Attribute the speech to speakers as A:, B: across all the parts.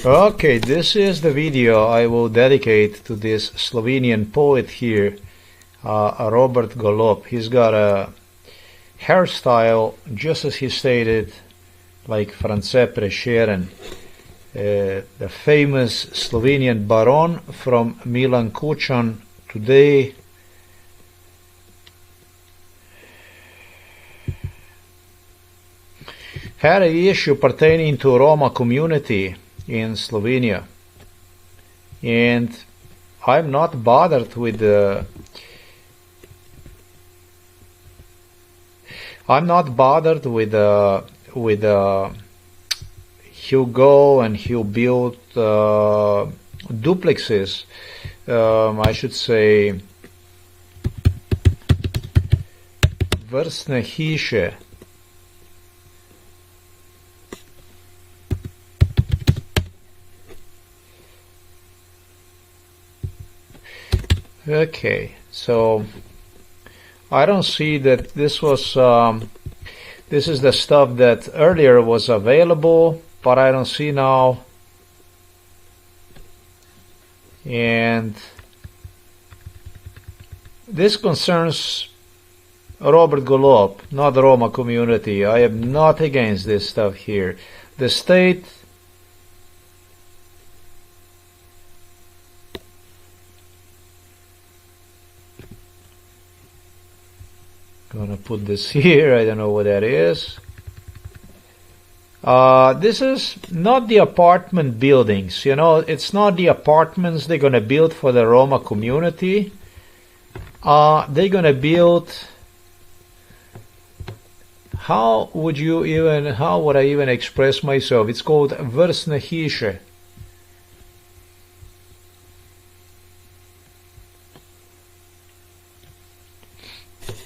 A: Okay, this is the video I will dedicate to this Slovenian poet here, Robert Golob. He's got a hairstyle, just as he stated, like France Prešeren, the famous Slovenian baron from Milan Kučan. Today had an issue pertaining to Roma community in Slovenia, and I'm not bothered with the he'll go and he'll build duplexes, I should say vrstne hiše. Okay, so I don't see that this was this is the stuff that earlier was available, but I don't see now. And this concerns Robert Golob, not the Roma community. I am not against this stuff here. The state gonna put this here. I don't know what that is. This is not the apartment buildings, you know, it's not the apartments they're gonna build for the Roma community. They're gonna build, how would I even express myself? It's called vrstne hiše.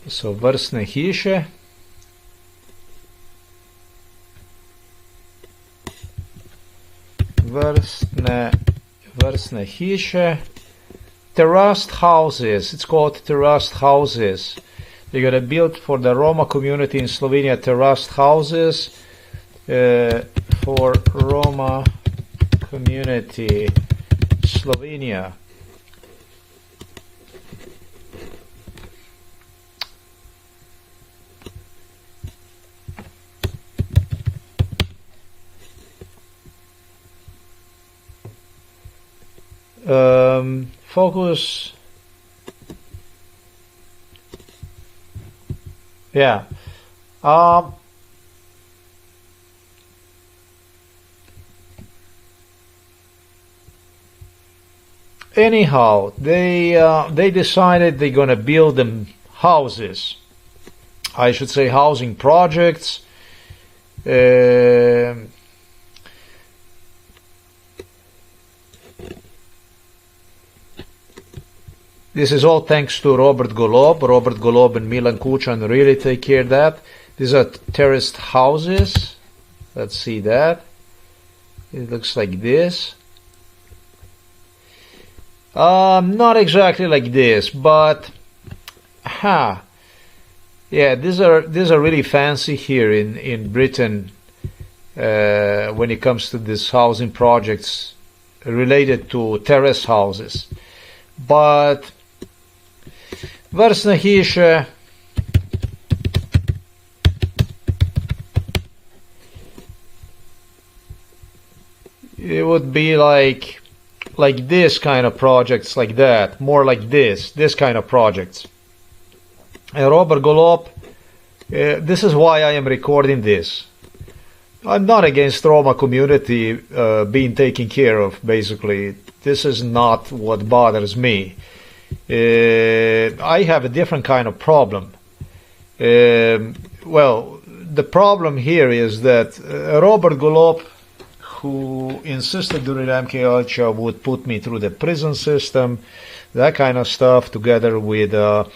A: So vrstne hiše. Vrstne hiše. Terraced houses. It's called terraced houses. They're gonna build for the Roma community in Slovenia terraced houses for Roma community Slovenia. Focus. Yeah. Anyhow, they decided they're gonna build them houses. I should say housing projects. This is all thanks to Robert Golob. Robert Golob and Milan Kučan really take care of that. These are terraced houses. Let's see that. It looks like this. Not exactly like this, but yeah, these are really fancy here in Britain when it comes to these housing projects related to terrace houses. But vrstne hiše, it would be like this kind of projects, like that, more like this kind of projects. And Robert Golob, this is why I am recording this. I'm not against Roma community being taken care of, basically. This is not what bothers me. I have a different kind of problem. Well, the problem here is that Robert Golob, who insisted during MK would put me through the prison system, that kind of stuff, together with the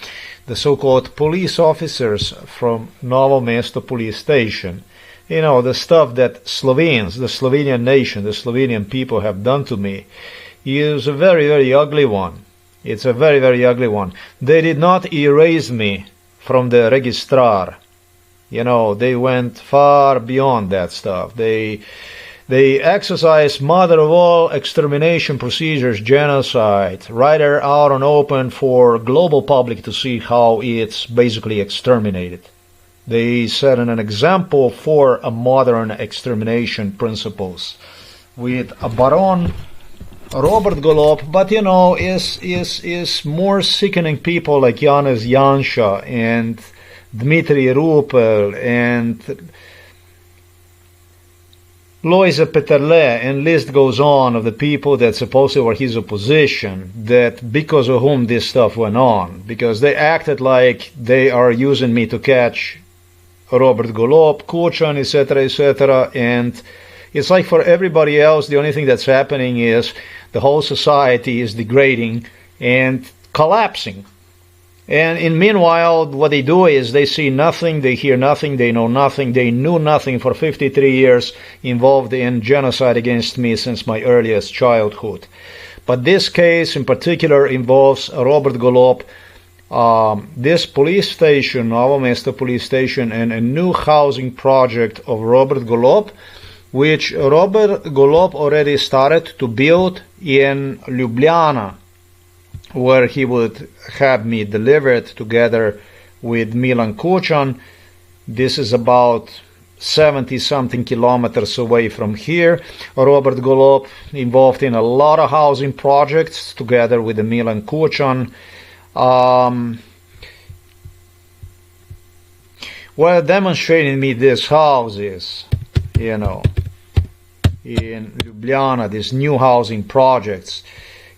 A: so-called police officers from Novo Mesto police station. You know, the stuff that Slovenes, the Slovenian nation, the Slovenian people have done to me is a very, very ugly one. It's a very, very ugly one. They did not erase me from the registrar. You know, they went far beyond that stuff. They They exercise mother of all extermination procedures, genocide, right there out and open for global public to see how it's basically exterminated. They set an example for a modern extermination principles with a Baron Robert Golob, but you know, is more sickening people like Janusz Janša and Dmitry Rupel and Lojze Peterle, and list goes on of the people that supposedly were his opposition, that because of whom this stuff went on, because they acted like they are using me to catch Robert Golob, Kuchan, etc., and it's like for everybody else, the only thing that's happening is the whole society is degrading and collapsing. And in meanwhile, what they do is they see nothing, they hear nothing, they know nothing, they knew nothing for 53 years, involved in genocide against me since my earliest childhood. But this case in particular involves Robert Golob, this police station, Novo Mesto police station, and a new housing project of Robert Golob, which Robert Golob already started to build in Ljubljana, where he would have me delivered together with Milan Kuchan. This is about 70-something kilometers away from here. Robert Golob involved in a lot of housing projects together with the Milan Kuchan. Well, demonstrating me these houses, you know, in Ljubljana, these new housing projects.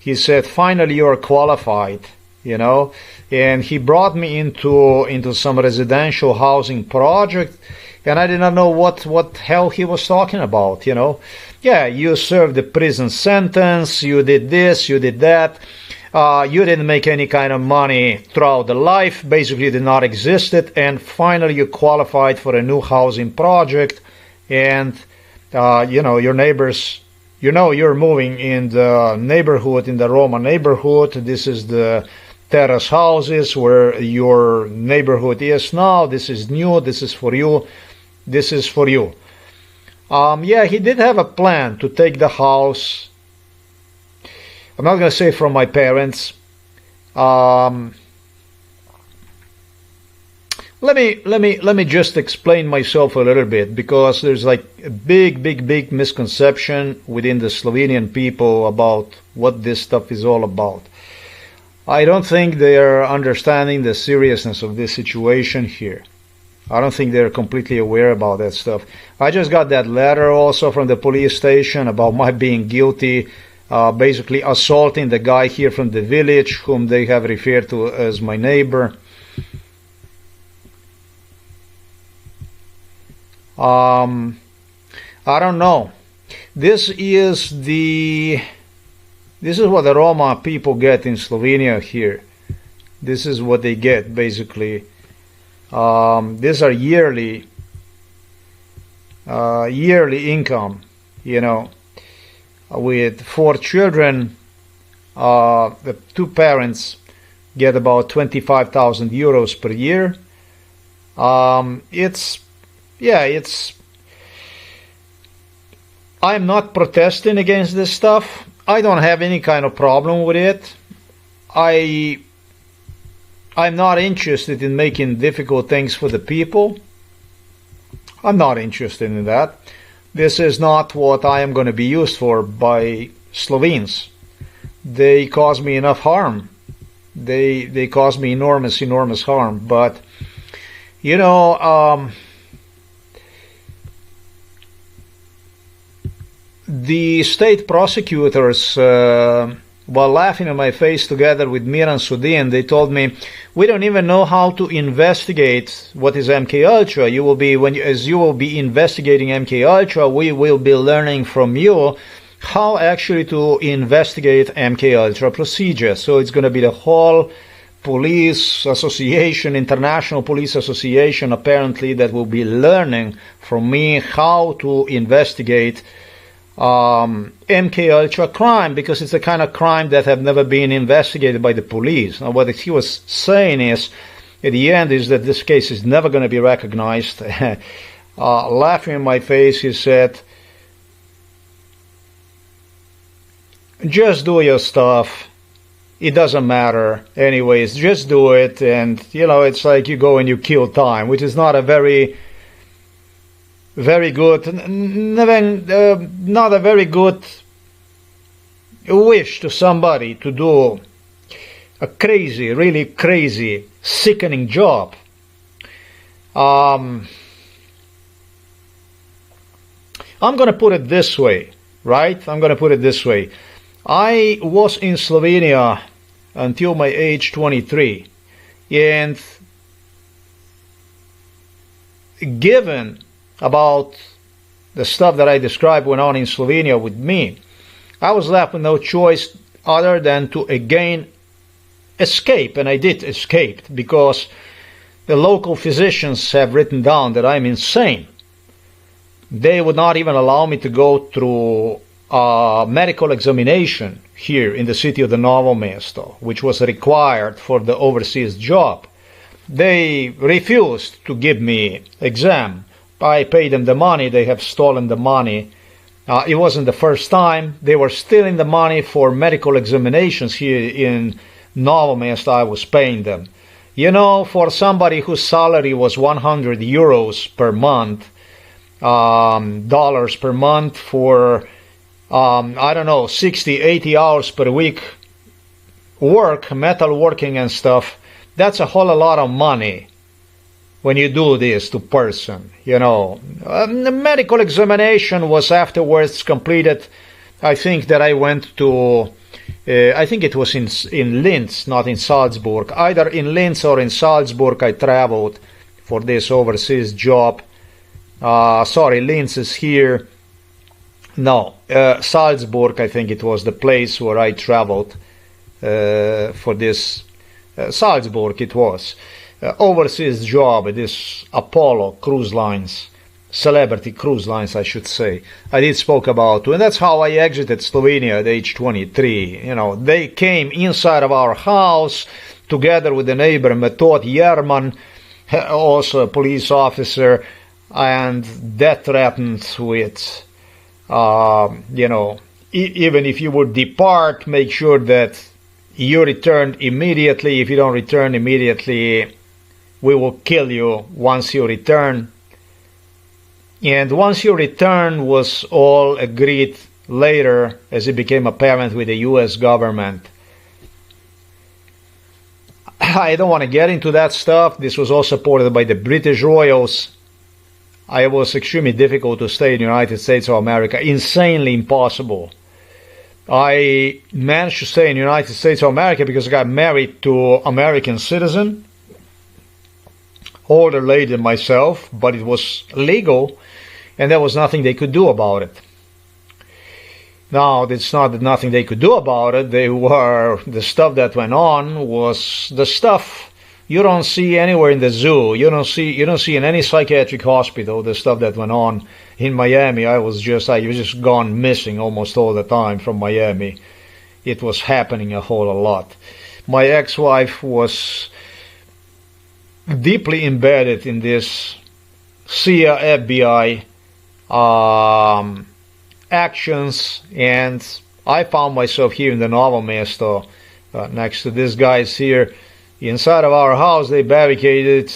A: He said, finally you are qualified, you know, and he brought me into some residential housing project, and I did not know what hell he was talking about, you know. Yeah, you served the prison sentence, you did this, you did that, you didn't make any kind of money throughout the life, basically did not existed, and finally you qualified for a new housing project, and you know, your neighbors, you know, you're moving in the neighborhood, in the Roma neighborhood. This is the terrace houses where your neighborhood is now. This is new. This is for you. This is for you. Yeah, he did have a plan to take the house. I'm not going to say from my parents. Let me just explain myself a little bit, because there's like a big misconception within the Slovenian people about what this stuff is all about. I don't think they are understanding the seriousness of this situation here. I don't think they're completely aware about that stuff. I just got that letter also from the police station about my being guilty, basically assaulting the guy here from the village whom they have referred to as my neighbor. I don't know. This is what the Roma people get in Slovenia here. This is what they get basically. These are yearly income, you know, with 4 children. The 2 parents get about 25,000 euros per year. I'm not protesting against this stuff. I don't have any kind of problem with it. I'm not interested in making difficult things for the people. I'm not interested in that. This is not what I am going to be used for by Slovenes. They cause me enough harm. They cause me enormous harm. But, you know, the state prosecutors, while laughing in my face together with Miran Sudin, they told me, we don't even know how to investigate what is MK Ultra. You will be, as you will be investigating MK Ultra, we will be learning from you how actually to investigate MK Ultra procedures. So it's going to be the whole police association, international police association, apparently, that will be learning from me how to investigate MK Ultra crime, because it's a kind of crime that have never been investigated by the police. Now, what he was saying is, at the end, is that this case is never going to be recognized. Laughing in my face, he said, just do your stuff. It doesn't matter. Anyways, just do it. And, it's like you go and you kill time, which is not a very good, not a very good wish to somebody to do a crazy, really crazy, sickening job. I'm going to put it this way, right? I'm going to put it this way. I was in Slovenia until my age 23, and given about the stuff that I described went on in Slovenia with me, I was left with no choice other than to again escape, and I did escape because the local physicians have written down that I'm insane. They would not even allow me to go through a medical examination here in the city of the Novo Mesto, which was required for the overseas job. They refused to give me exam. I paid them the money. They have stolen the money. It wasn't the first time. They were stealing the money for medical examinations here in Novo Mesto. I was paying them. For somebody whose salary was 100 euros per month, dollars per month for, 60, 80 hours per week work, metal working and stuff, that's a whole lot of money when you do this to person, The medical examination was afterwards completed. I think that I went to, I think it was in Linz, not in Salzburg. Either in Linz or in Salzburg I traveled for this overseas job. Sorry, Linz is here. No, Salzburg, I think it was the place where I traveled for this. Salzburg it was. Overseas job at this Apollo Cruise Lines, Celebrity Cruise Lines, I should say. I did spoke about too, and that's how I exited Slovenia at age 23. They came inside of our house together with the neighbor Metod Yerman, also a police officer, and that threatened with, even if you would depart, make sure that you return immediately. If you don't return immediately, we will kill you once you return. And once you return was all agreed later as it became apparent with the US government. I don't want to get into that stuff. This was all supported by the British royals. It was extremely difficult to stay in the United States of America. Insanely impossible. I managed to stay in the United States of America because I got married to an American citizen, older lady than myself, but it was legal, and there was nothing they could do about it. Now, it's not that nothing they could do about it. The stuff that went on was the stuff you don't see anywhere in the zoo. You don't see in any psychiatric hospital the stuff that went on in Miami. I was just gone missing almost all the time from Miami. It was happening a whole lot. My ex-wife was deeply embedded in this CIA, FBI actions, and I found myself here in the Novo Mesto next to these guys here. Inside of our house, they barricaded,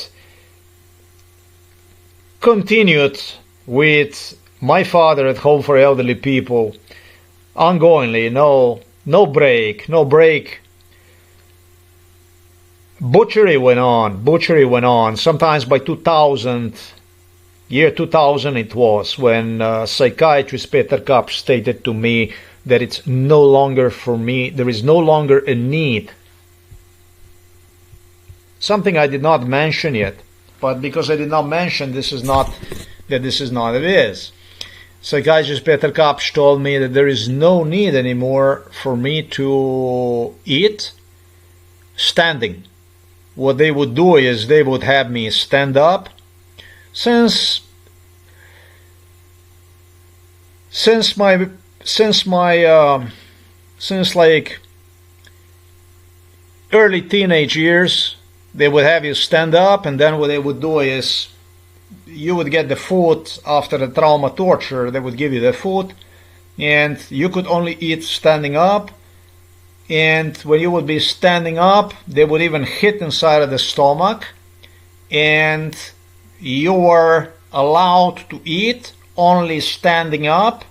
A: continued with my father at home for elderly people, ongoingly, no break. Butchery went on. Sometimes by 2000, year 2000 it was, when psychiatrist Peter Kapp stated to me that it's no longer for me, there is no longer a need. Something I did not mention yet, but because I did not mention, this is not it is. Psychiatrist Peter Kapp told me that there is no need anymore for me to eat standing. What they would do is they would have me stand up. Since like early teenage years, they would have you stand up, and then what they would do is you would get the food after the trauma torture. They would give you the food, and you could only eat standing up. And when you would be standing up, they would even hit inside of the stomach, and you were allowed to eat only standing up.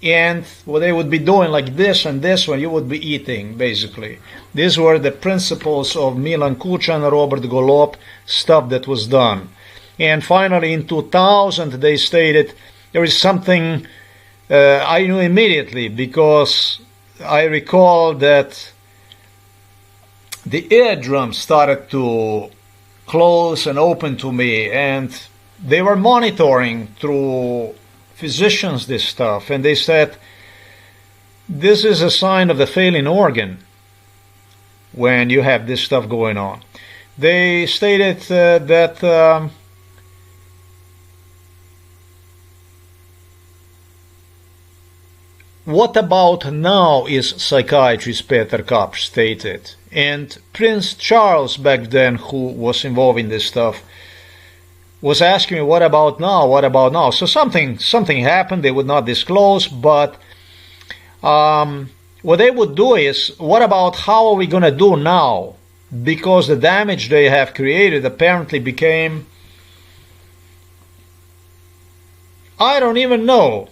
A: And what they would be doing like this and this when you would be eating, basically. These were the principles of Milan Kučan, Robert Golob, stuff that was done. And finally in 2000 they stated there is something I knew immediately, because I recall that the eardrums started to close and open to me, and they were monitoring through physicians this stuff, and they said this is a sign of the failing organ when you have this stuff going on. They stated that what about now is psychiatrist Peter Kapp stated, and Prince Charles back then, who was involved in this stuff, was asking me, what about now, what about now? So something happened, they would not disclose, but what they would do is, what about how are we going to do now? Because the damage they have created apparently became, I don't even know,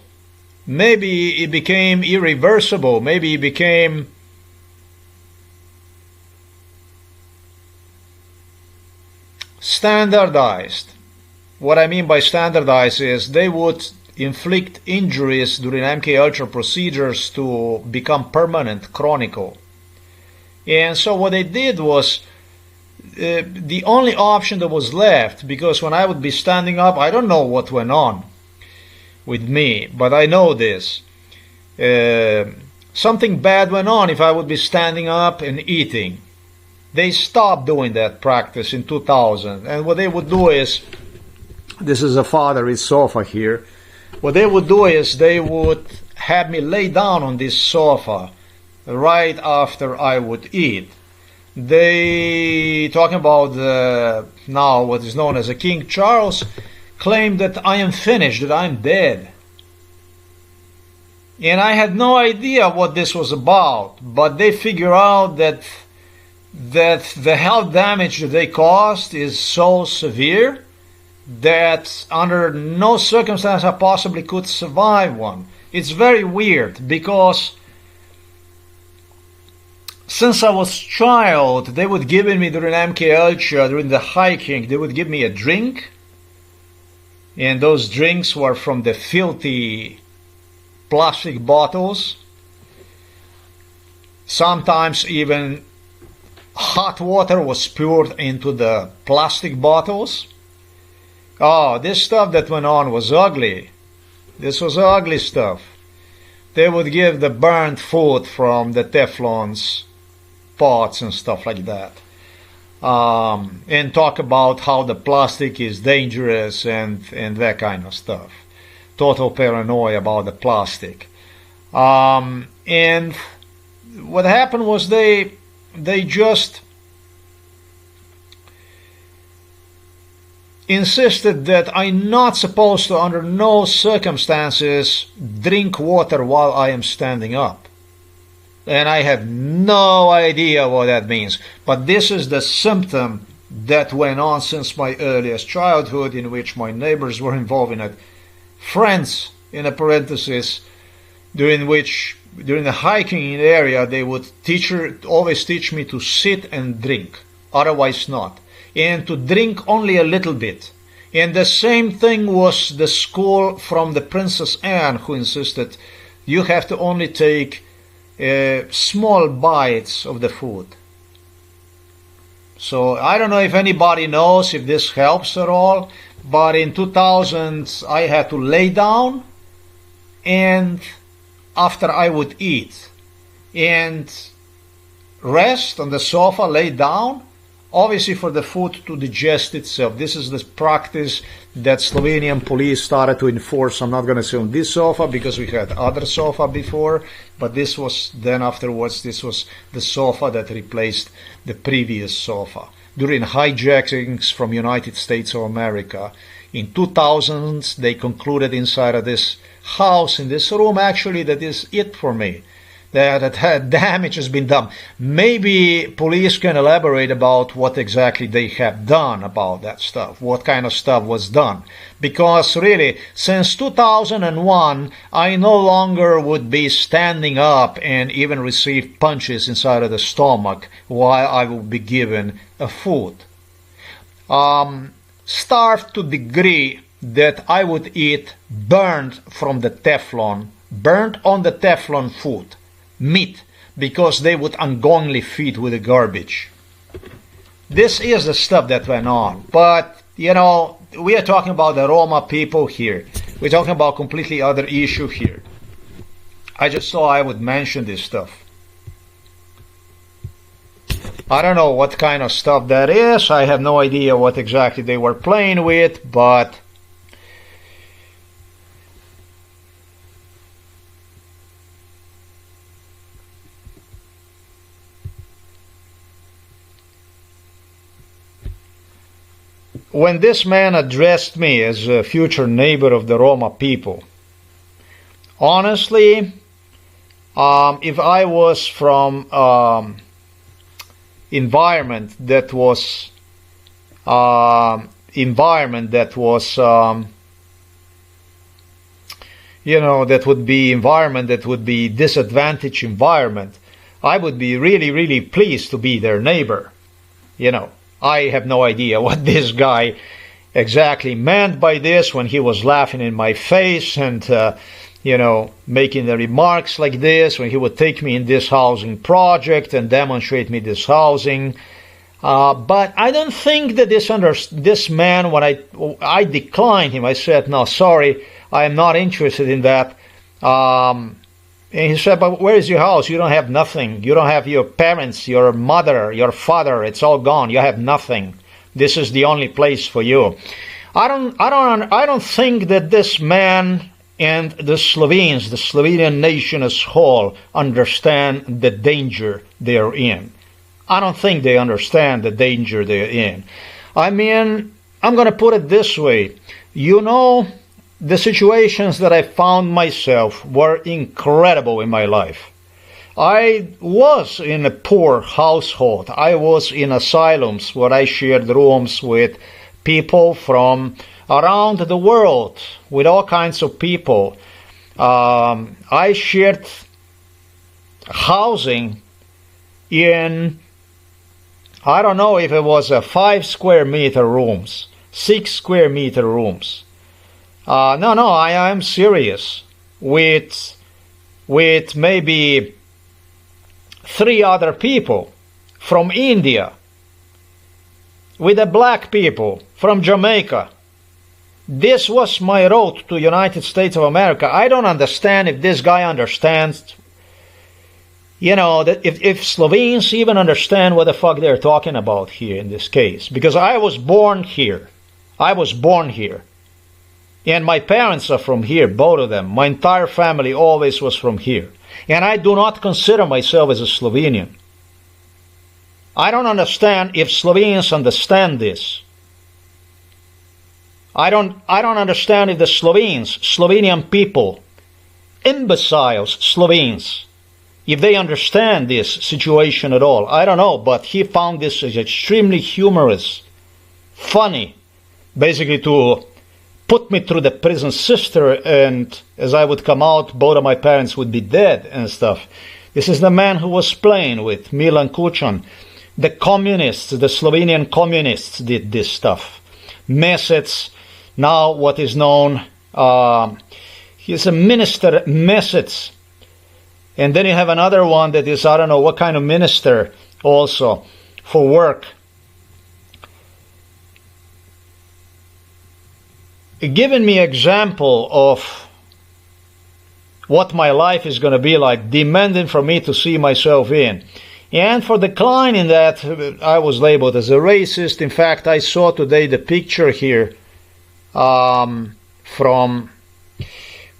A: maybe it became irreversible, maybe it became standardized. What I mean by standardized is they would inflict injuries during MK Ultra procedures to become permanent, chronic. And so what they did was, the only option that was left, because when I would be standing up, I don't know what went on with me, but I know this. Something bad went on if I would be standing up and eating. They stopped doing that practice in 2000. And what they would do is, this is a father's sofa here. What they would do is they would have me lay down on this sofa right after I would eat. They, talking about now what is known as a King Charles, claimed that I am finished, that I'm dead. And I had no idea what this was about, but they figure out that the health damage that they caused is so severe that under no circumstance I possibly could survive one. It's very weird, because since I was child, they would give me during MK Ultra, during the hiking, they would give me a drink, and those drinks were from the filthy plastic bottles. Sometimes even hot water was poured into the plastic bottles. Oh, this stuff that went on was ugly. This was ugly stuff. They would give the burnt food from the Teflon's pots and stuff like that. And talk about how the plastic is dangerous and that kind of stuff. Total paranoia about the plastic. And what happened was they just insisted that I'm not supposed to, under no circumstances, drink water while I am standing up. And I have no idea what that means. But this is the symptom that went on since my earliest childhood, in which my neighbors were involved in it. Friends, in a parenthesis, during the hiking area, they would always teach me to sit and drink, otherwise not. And to drink only a little bit. And the same thing was the school from the Princess Anne, who insisted you have to only take small bites of the food. So I don't know if anybody knows if this helps at all, but in 2000 I had to lay down, and after I would eat, and rest on the sofa, lay down, obviously for the food to digest itself. This is the practice that Slovenian police started to enforce. I'm not going to say on this sofa, because we had other sofa before, but this was then afterwards, this was the sofa that replaced the previous sofa. During hijackings from United States of America, In 2000s, they concluded inside of this house, in this room, actually, that is it for me. That damage has been done. Maybe police can elaborate about what exactly they have done about that stuff, what kind of stuff was done. Because really, since 2001, I no longer would be standing up and even receive punches inside of the stomach while I would be given a food. Starved to the degree that I would eat burnt from the Teflon, burnt on the Teflon food, meat, because they would ongoingly feed with the garbage. This is the stuff that went on. But, you know, we are talking about the Roma people here. We're talking about a completely other issue here. I just thought I would mention this stuff. I don't know what kind of stuff that is. I have no idea what exactly they were playing with, but when this man addressed me as a future neighbor of the Roma people, honestly, if I was from environment that was you know, that would be disadvantaged environment, I would be really, really pleased to be their neighbor. You know, I have no idea what this guy exactly meant by this when he was laughing in my face and, you know, making the remarks like this, when he would take me in this housing project and demonstrate me this housing. But I don't think that this man, when I declined him, I said, no, sorry, I am not interested in that. And he said, but where is your house? You don't have nothing. You don't have your parents, your mother, your father. It's all gone. You have nothing. This is the only place for you. I don't think that this man and the Slovenes, the Slovenian nation as whole, understand the danger they're in. I don't think they understand the danger they're in. I mean, I'm going to put it this way. You know, the situations that I found myself were incredible in my life. I was in a poor household. I was in asylums where I shared rooms with people from around the world, with all kinds of people. I shared housing in, I don't know if it was a 5 square meter rooms, 6 square meter rooms. No, I am serious. With maybe 3 other people from India, with the black people from Jamaica. This was my road to United States of America. I don't understand if this guy understands, you know, that if Slovenes even understand what the fuck they're talking about here in this case. Because I was born here. I was born here. And my parents are from here, both of them. My entire family always was from here. And I do not consider myself as a Slovenian. I don't understand if Slovenes understand this. I don't understand if the Slovenes, Slovenian people, imbeciles, Slovenes, if they understand this situation at all. I don't know, but he found this as extremely humorous, funny, basically to put me through the prison system, and as I would come out, both of my parents would be dead and stuff. This is the man who was playing with Milan Kučan. The communists, the Slovenian communists did this stuff. Mesec, now what is known, he's a minister, Mesec. And then you have another one that is, I don't know what kind of minister also, for work. Giving me example of what my life is going to be like, demanding for me to see myself in. And for declining that, I was labeled as a racist. In fact, I saw today the picture here from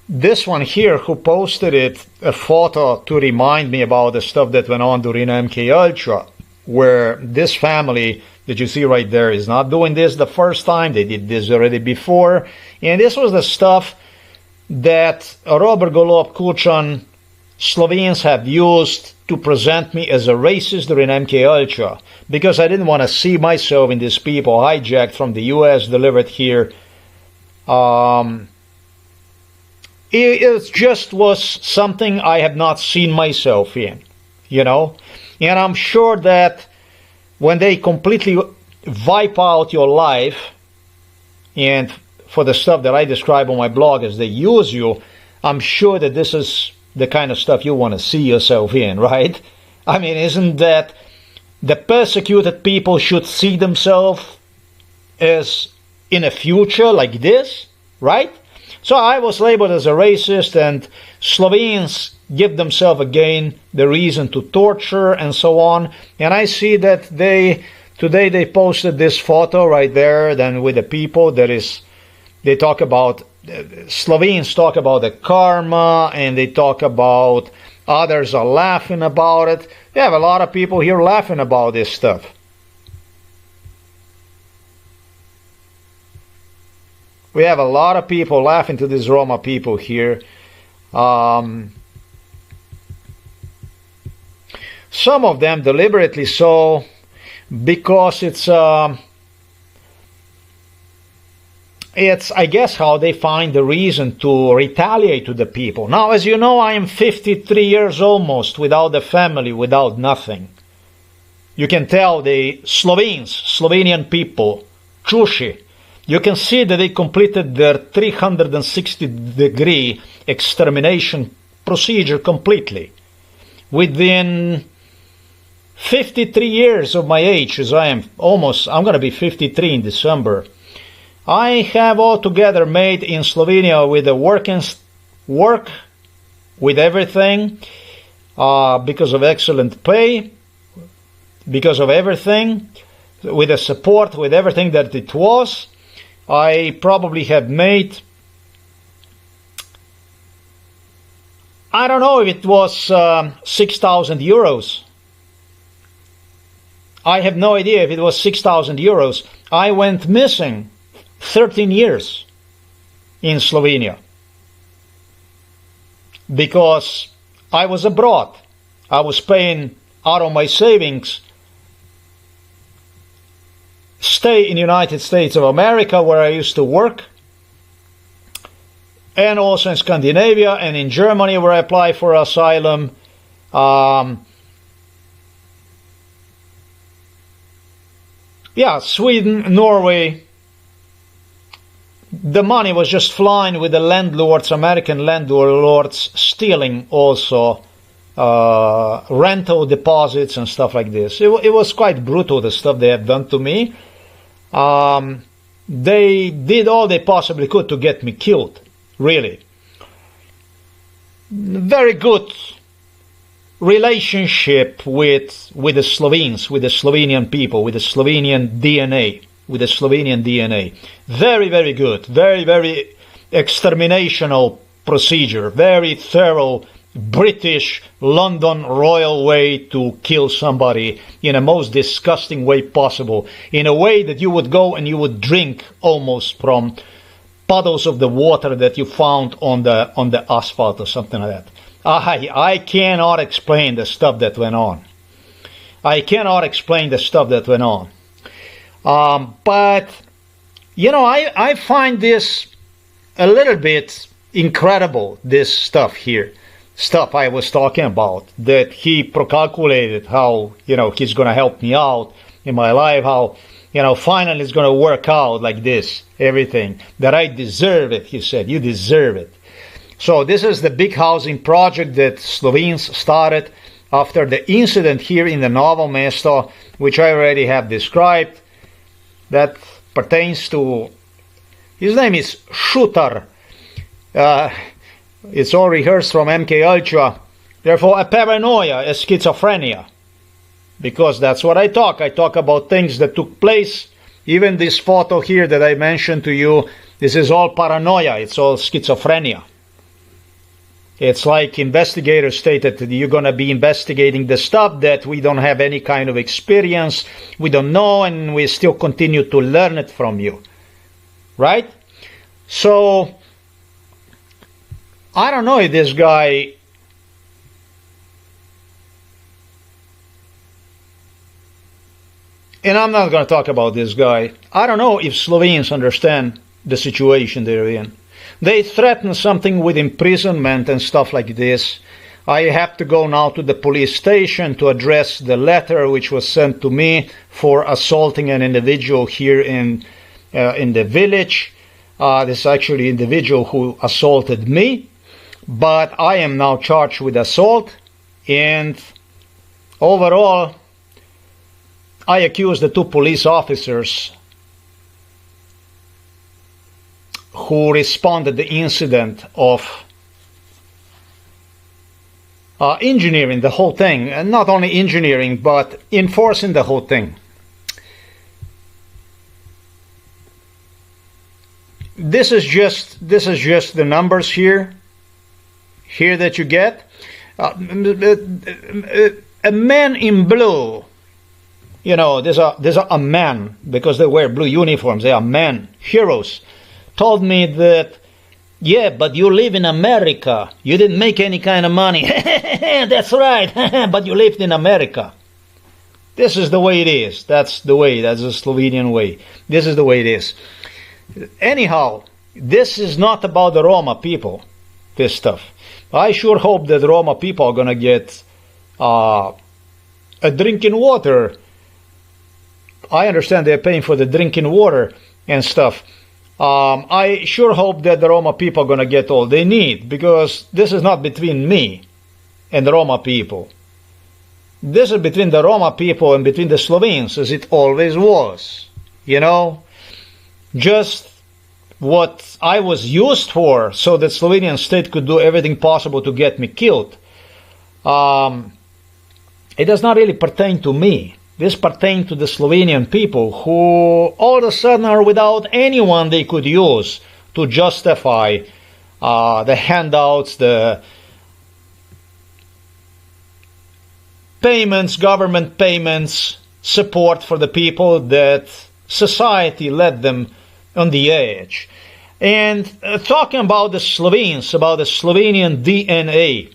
A: this one here who posted it, a photo to remind me about the stuff that went on during MK Ultra, where this family that you see right there is not doing this the first time. They did this already before. And this was the stuff that Robert Golob, Kuchan, Slovenes have used to present me as a racist during MK Ultra, because I didn't want to see myself in these people hijacked from the US, delivered here. It just was something I have not seen myself in, you know. And I'm sure that when they completely wipe out your life, and for the stuff that I describe on my blog as they use you, I'm sure that this is the kind of stuff you want to see yourself in, right? I mean, isn't that the persecuted people should see themselves as in a future like this, right? So I was labeled as a racist, and Slovenes give themselves again the reason to torture and so on. And I see that today they posted this photo right there, then with the people they talk about, Slovenes talk about the karma, and they talk about others are laughing about it. You have a lot of people here laughing about this stuff. We have a lot of people laughing to these Roma people here. Some of them deliberately so, because it's I guess how they find the reason to retaliate to the people. Now, as you know, I am 53 years almost without a family, without nothing. You can tell the Slovenian people, Čuši, you can see that they completed their 360-degree extermination procedure completely. Within 53 years of my age, as I'm going to be 53 in December, I have altogether made in Slovenia with the work with everything, because of excellent pay, because of everything, with the support, with everything that it was, I probably have made, I don't know if it was 6,000 euros. I have no idea if it was 6,000 euros. I went missing 13 years in Slovenia because I was abroad. I was paying out of my savings, stay in the United States of America where I used to work, and also in Scandinavia and in Germany where I applied for asylum. Sweden, Norway. The money was just flying with the landlords, American landlords, stealing also rental deposits and stuff like this. It was quite brutal, the stuff they have done to me. They did all they possibly could to get me killed, really. Very good relationship with the Slovenes, with the Slovenian people, with the Slovenian DNA. Very, very good. Very, very exterminational procedure. Very thorough British London royal way to kill somebody in a most disgusting way possible. In a way that you would go and you would drink almost from puddles of the water that you found on the asphalt or something like that. I cannot explain the stuff that went on. But, you know, I find this a little bit incredible, this stuff here. Stuff I was talking about, that he procalculated how, you know, he's going to help me out in my life, how, you know, finally it's going to work out like this, everything, that I deserve it, he said, you deserve it. So this is the big housing project that Slovenes started after the incident here in the Novo Mesto, which I already have described. That pertains to, his name is Šutar. It's all rehearsed from MK Ultra. Therefore, a paranoia, a schizophrenia. Because that's what I talk. I talk about things that took place. Even this photo here that I mentioned to you, this is all paranoia. It's all schizophrenia. It's like investigators stated that you're going to be investigating the stuff that we don't have any kind of experience, we don't know, and we still continue to learn it from you. Right? So, I don't know if this guy... And I'm not going to talk about this guy. I don't know if Slovenes understand the situation they're in. They threaten something with imprisonment and stuff like this. I have to go now to the police station to address the letter which was sent to me for assaulting an individual here in the village. This is actually an individual who assaulted me. But I am now charged with assault. And overall, I accuse the two police officers who responded to the incident of engineering the whole thing, and not only engineering but enforcing the whole thing. This is just the numbers here that you get. A man in blue. You know, there's a man, because they wear blue uniforms, they are men, heroes, told me that, yeah, but you live in America, you didn't make any kind of money. That's right, but you lived in America. This is the way it is. That's the way, that's the Slovenian way. This is the way it is. Anyhow, this is not about the Roma people, this stuff. I sure hope that the Roma people are gonna get a drinking water. I understand they're paying for the drinking water and stuff. I sure hope that the Roma people are going to get all they need, because this is not between me and the Roma people. This is between the Roma people and between the Slovenes, as it always was. You know, just what I was used for, so that Slovenian state could do everything possible to get me killed. It does not really pertain to me. This pertains to the Slovenian people, who all of a sudden are without anyone they could use to justify the handouts, the payments, government payments, support for the people that society led them on the edge. And talking about the Slovenes, about the Slovenian DNA,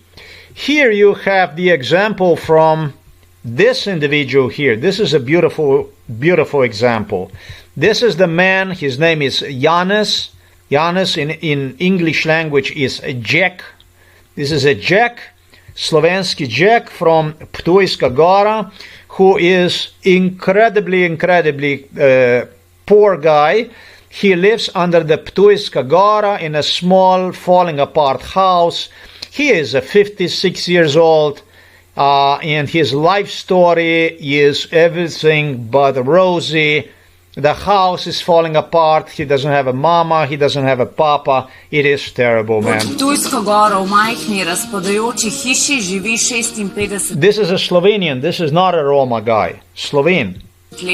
A: here you have the example from this individual here. This is a beautiful, beautiful example. This is the man, his name is Janez. Janez in English language is a Jack. This is a Jack, Slovenski Jack from Ptujska Gora, who is incredibly poor guy. He lives under the Ptujska Gora in a small, falling apart house. He is 56 years old. And his life story is everything but rosy. The house is falling apart. He doesn't have a mama. He doesn't have a papa. It is terrible, man. This is a Slovenian. This is not a Roma guy. Slovene. This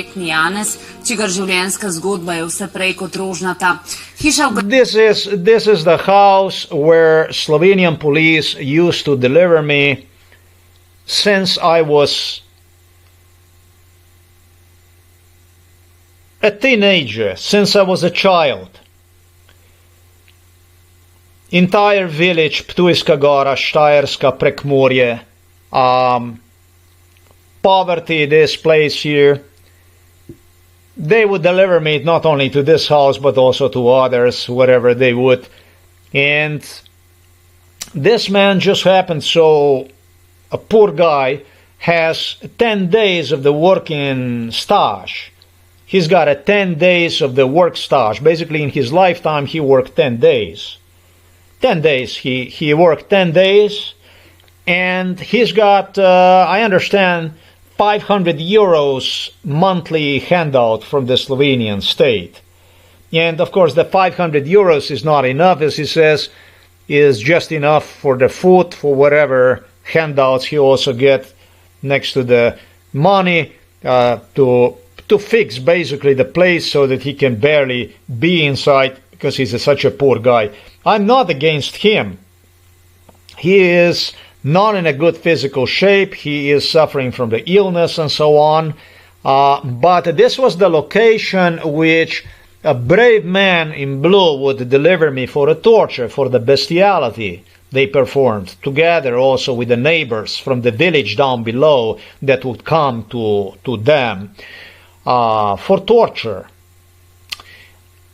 A: is the house where Slovenian police used to deliver me since I was a teenager, since I was a child. Entire village, Ptujska Gora, Štajerska, Prekmurje, poverty, this place here. They would deliver me not only to this house, but also to others, wherever they would. And this man just happened so... A poor guy has 10 days of the working stage. He's got 10 days of the work stage. Basically, in his lifetime, he worked 10 days. 10 days. He worked 10 days, and he's got, I understand, 500 euros monthly handout from the Slovenian state. And, of course, the 500 euros is not enough, as he says, is just enough for the food, for whatever handouts he also get next to the money to fix basically the place so that he can barely be inside, because he's such a poor guy. I'm not against him. He is not in a good physical shape. He is suffering from the illness and so on. But this was the location which a brave man in blue would deliver me for the torture, for the bestiality they performed, together also with the neighbors from the village down below that would come to them for torture.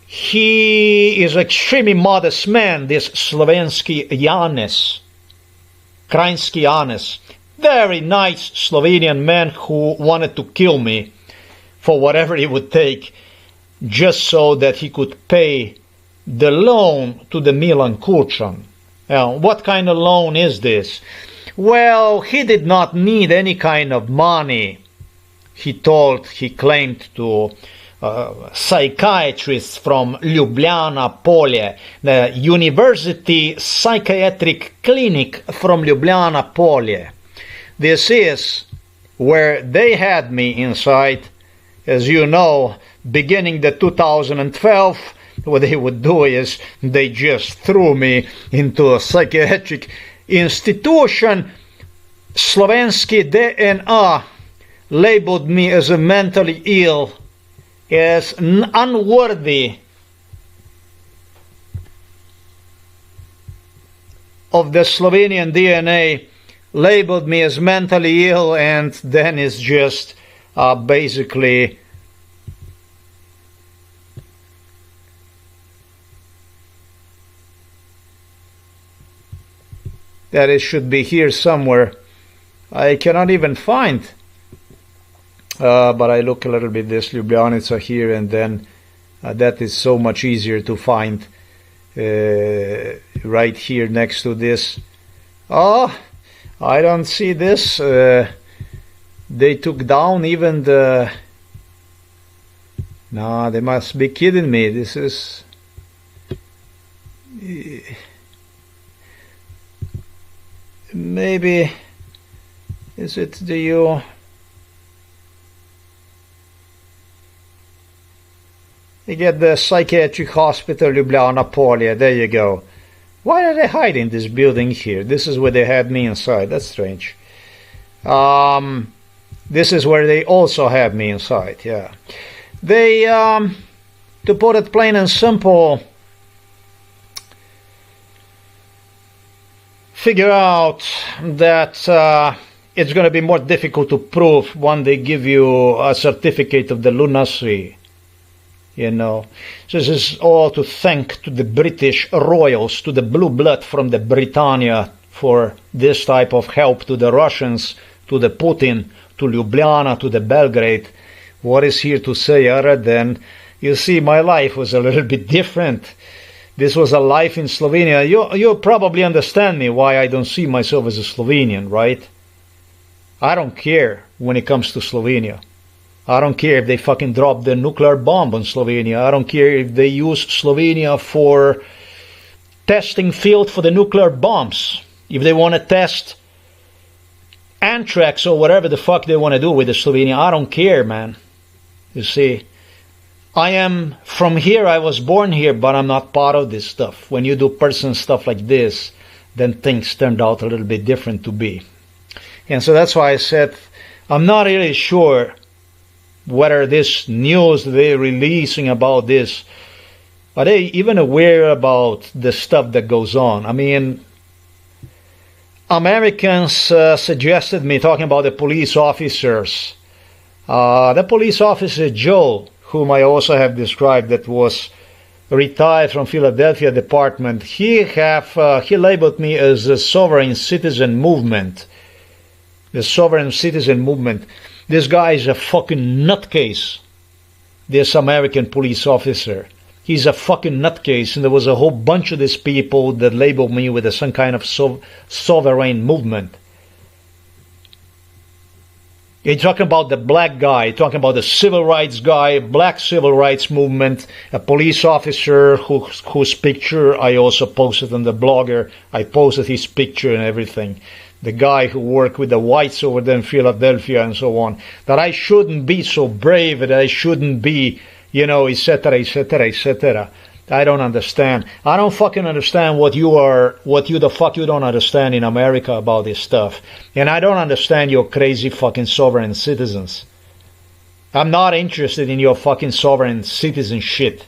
A: He is an extremely modest man, this Slovenski Janez, Krajinski Janez. Very nice Slovenian man who wanted to kill me for whatever it would take, just so that he could pay the loan to the Milan Kučan. Now, what kind of loan is this? Well, he did not need any kind of money. He claimed to psychiatrists from Ljubljana Polje, the University Psychiatric Clinic from Ljubljana Polje. This is where they had me inside. As you know, beginning the 2012, what they would do is they just threw me into a psychiatric institution. Slovenski DNA labeled me as a mentally ill, as unworthy of the Slovenian DNA, labeled me as mentally ill, and then it's just basically that it should be here somewhere. I cannot even find, but I look a little bit, this Ljubljanica here, and then that is so much easier to find right here next to this. Oh, I don't see this. They took down even the... No, they must be kidding me. This is... Maybe... Is it the... You get the psychiatric hospital Ljubljana Polje. There you go. Why are they hiding this building here? This is where they had me inside. That's strange. This is where they also had me inside. Yeah. They, to put it plain and simple, figure out that it's going to be more difficult to prove when they give you a certificate of the lunacy. You know, so this is all to thank to the British royals, to the blue blood from the Britannia for this type of help to the Russians, to the Putin, to Ljubljana, to the Belgrade. What is here to say other than, you see, my life was a little bit different. This was a life in Slovenia. You probably understand me why I don't see myself as a Slovenian, right? I don't care when it comes to Slovenia. I don't care if they fucking drop the nuclear bomb on Slovenia. I don't care if they use Slovenia for testing field for the nuclear bombs. If they want to test anthrax or whatever the fuck they want to do with the Slovenia, I don't care, man. You see, I am from here, I was born here, but I'm not part of this stuff. When you do person stuff like this, then things turned out a little bit different to be. And so that's why I said, I'm not really sure whether this news they're releasing about this, are they even aware about the stuff that goes on? I mean, Americans suggested me, talking about the police officers, the police officer Joe, whom I also have described, that was retired from Philadelphia department, he labeled me as a sovereign citizen movement. The sovereign citizen movement. This guy is a fucking nutcase, this American police officer. He's a fucking nutcase, and there was a whole bunch of these people that labeled me with some kind of sovereign movement. You're talking about the black guy, talking about the civil rights guy, black civil rights movement, a police officer whose picture I also posted on the blogger. I posted his picture and everything. The guy who worked with the whites over there in Philadelphia and so on, that I shouldn't be so brave, that I shouldn't be, you know, etc., etc., etc. I don't understand. I don't fucking understand what you don't understand in America about this stuff. And I don't understand your crazy fucking sovereign citizens. I'm not interested in your fucking sovereign citizen shit.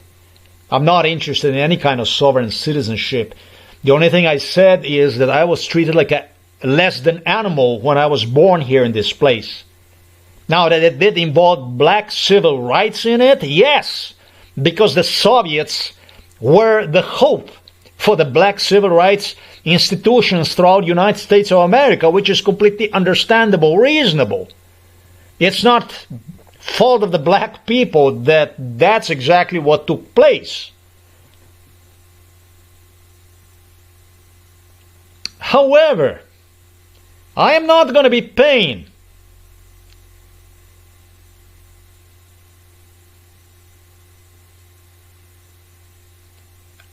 A: I'm not interested in any kind of sovereign citizenship. The only thing I said is that I was treated like a less than animal when I was born here in this place. Now, that it did involve black civil rights in it, yes, because the Soviets were the hope for the black civil rights institutions throughout the United States of America, which is completely understandable, reasonable. It's not fault of the black people that's exactly what took place. However, I am not going to be paying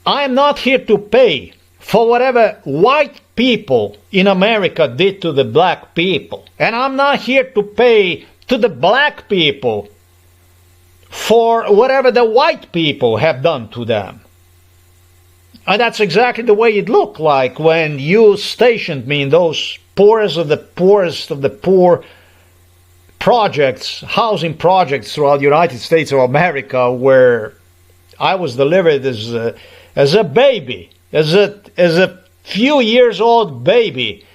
A: I am not here to pay for whatever white people in America did to the black people. And I'm not here to pay to the black people for whatever the white people have done to them. And that's exactly the way it looked like when you stationed me in those poorest of the poor projects, housing projects throughout the United States of America, where I was delivered as a baby, as a few years old baby,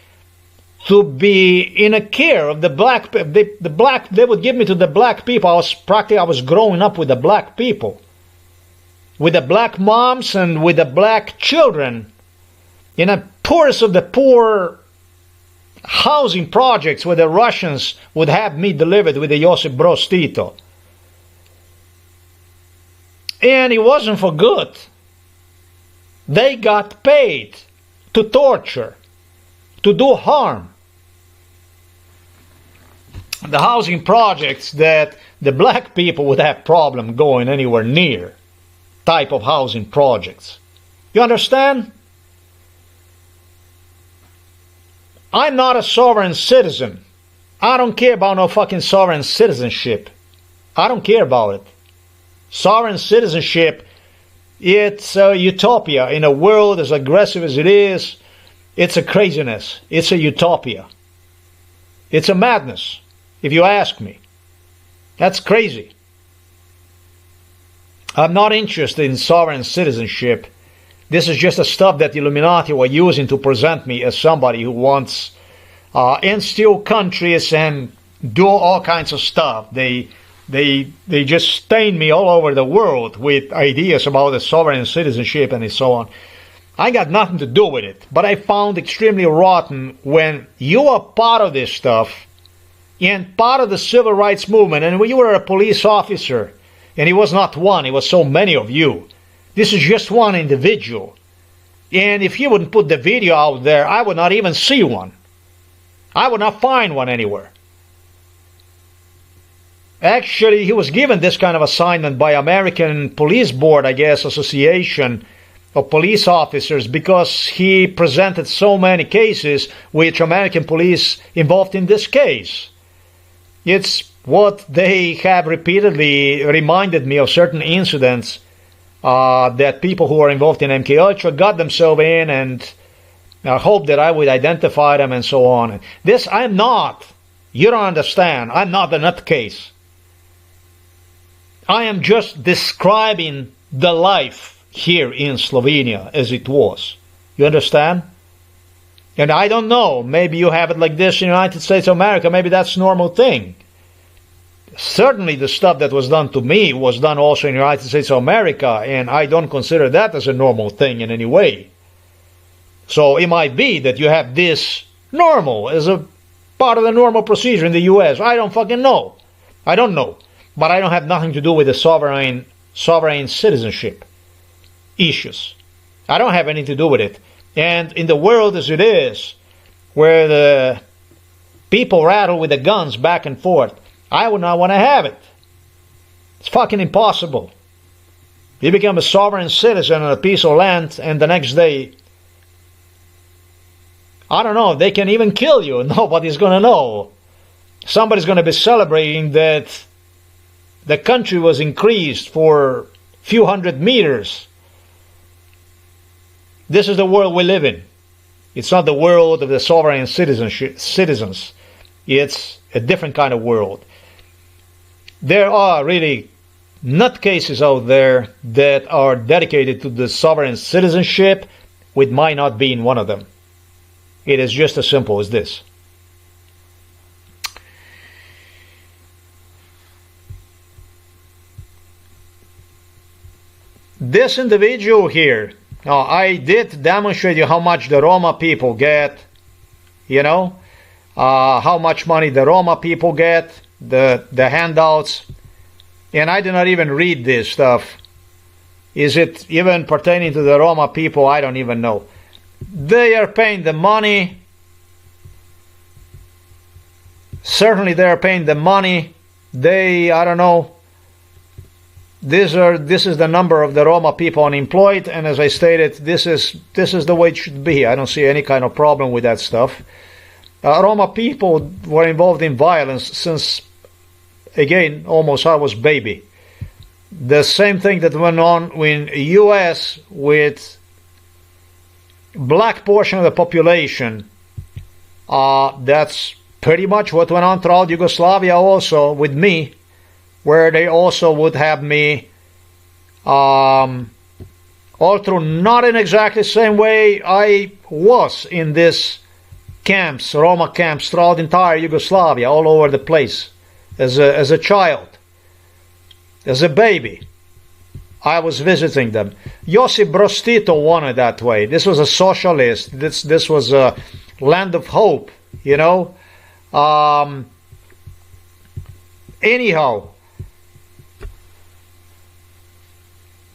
A: to be in a care of the black. They would give me to the black people. I was growing up with the black people, with the black moms and with the black children, in a poorest of the poor housing projects where the Russians would have me delivered with the Josip Broz Tito. And it wasn't for good. They got paid to torture, to do harm. The housing projects that the black people would have problem going anywhere near, type of housing projects. You understand? I'm not a sovereign citizen. I don't care about no fucking sovereign citizenship. I don't care about it. Sovereign citizenship, it's a utopia in a world as aggressive as it is. It's a craziness. It's a utopia. It's a madness, if you ask me. That's crazy. I'm not interested in sovereign citizenship. This is just the stuff that the Illuminati were using to present me as somebody who wants instill countries and do all kinds of stuff. They just stain me all over the world with ideas about the sovereign citizenship and so on. I got nothing to do with it, but I found extremely rotten when you are part of this stuff and part of the civil rights movement, and when you were a police officer, and it was not one, it was so many of you. This is just one individual. And if he wouldn't put the video out there, I would not even see one. I would not find one anywhere. Actually, he was given this kind of assignment by American Police Board, I guess, Association of Police Officers, because he presented so many cases which American police involved in this case. It's what they have repeatedly reminded me of certain incidents that people who are involved in MKUltra got themselves in, and I hope that I would identify them and so on. This I'm not. You don't understand. I'm not a nutcase. I am just describing the life here in Slovenia as it was. You understand? And I don't know. Maybe you have it like this in the United States of America. Maybe that's a normal thing. Certainly the stuff that was done to me was done also in the United States of America, and I don't consider that as a normal thing in any way. So it might be that you have this normal as a part of the normal procedure in the US. I don't fucking know. I don't know. But I don't have nothing to do with the sovereign citizenship issues. I don't have anything to do with it. And in the world as it is, where the people rattle with the guns back and forth, I would not want to have it. It's fucking impossible. You become a sovereign citizen on a piece of land, and the next day, I don't know, they can even kill you. Nobody's going to know. Somebody's going to be celebrating that the country was increased for a few hundred meters This is the world we live in. It's not the world of the sovereign citizens. It's a different kind of world. There are really nutcases out there that are dedicated to the sovereign citizenship, with my not being one of them. It is just as simple as this. This individual here, now I did demonstrate you how much the Roma people get, you know, how much money the Roma people get, the handouts, and I did not even read this stuff. Is it even pertaining to the Roma people? I don't even know. They are paying the money. Certainly they are paying the money. I don't know. This is the number of the Roma people unemployed, and as I stated, this is the way it should be. I don't see any kind of problem with that stuff. Roma people were involved in violence since, again, almost I was baby. The same thing that went on in the U.S. with black portion of the population. That's pretty much what went on throughout Yugoslavia also with me, where they also would have me all through, not in exactly the same way I was in this camps, Roma camps throughout entire Yugoslavia, all over the place. As a child, as a baby, I was visiting them. Josip Broz Tito wanted that way. This was a socialist. This was a land of hope, you know. Anyhow,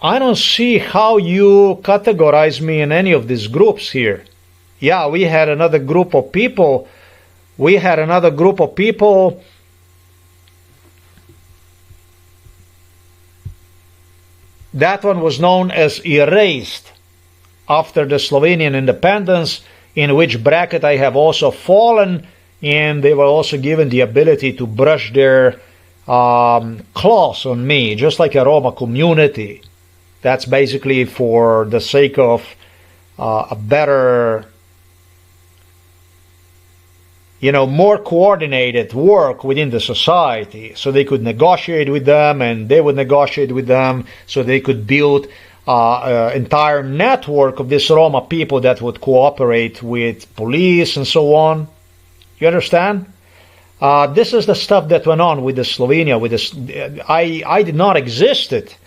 A: I don't see how you categorize me in any of these groups here. Yeah, we had another group of people. That one was known as erased after the Slovenian independence, in which bracket I have also fallen, and they were also given the ability to brush their claws on me, just like a Roma community. That's basically for the sake of a better, you know, more coordinated work within the society, so they could negotiate with them and they would negotiate with them, so they could build an entire network of these Roma people that would cooperate with police and so on. You understand? This is the stuff that went on with the Slovenia. I did not exist it.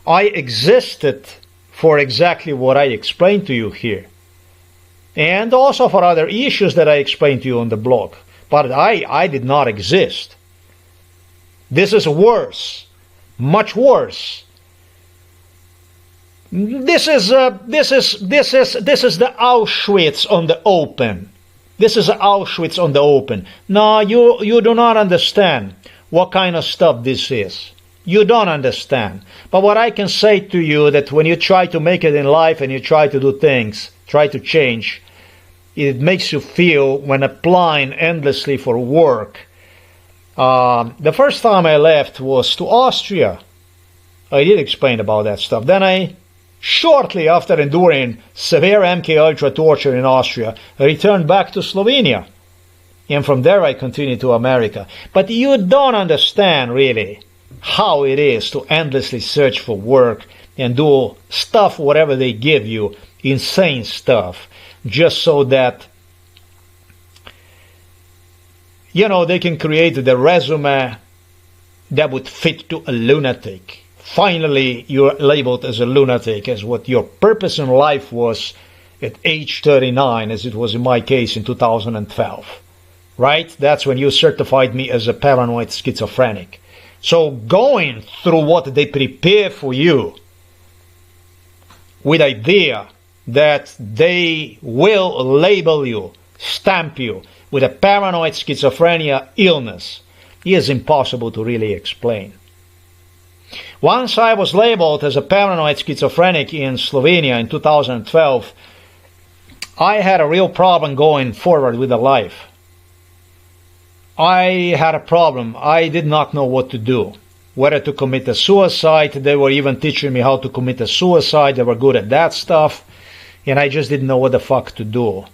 A: I existed for exactly what I explained to you here. And also for other issues that I explained to you on the blog. But I did not exist. This is worse. Much worse. This is the Auschwitz on the open. This is Auschwitz on the open. No, you do not understand what kind of stuff this is. You don't understand. But what I can say to you, that when you try to make it in life and you try to do things, try to change, it makes you feel, when applying endlessly for work. The first time I left was to Austria. I did explain about that stuff. Then I, shortly after enduring severe MK Ultra torture in Austria, returned back to Slovenia. And from there I continued to America. But you don't understand really how it is to endlessly search for work and do stuff, whatever they give you, insane stuff, just so that, you know, they can create the resume that would fit to a lunatic. Finally, you're labeled as a lunatic, as what your purpose in life was at age 39, as it was in my case in 2012. Right? That's when you certified me as a paranoid schizophrenic. So going through what they prepare for you with idea that they will label you, stamp you with a paranoid schizophrenia illness is impossible to really explain. Once I was labeled as a paranoid schizophrenic in Slovenia in 2012, I had a real problem going forward with the life. I had a problem. I did not know what to do. Whether to commit a suicide. They were even teaching me how to commit a suicide. They were good at that stuff. and I just didn't know what the fuck to do.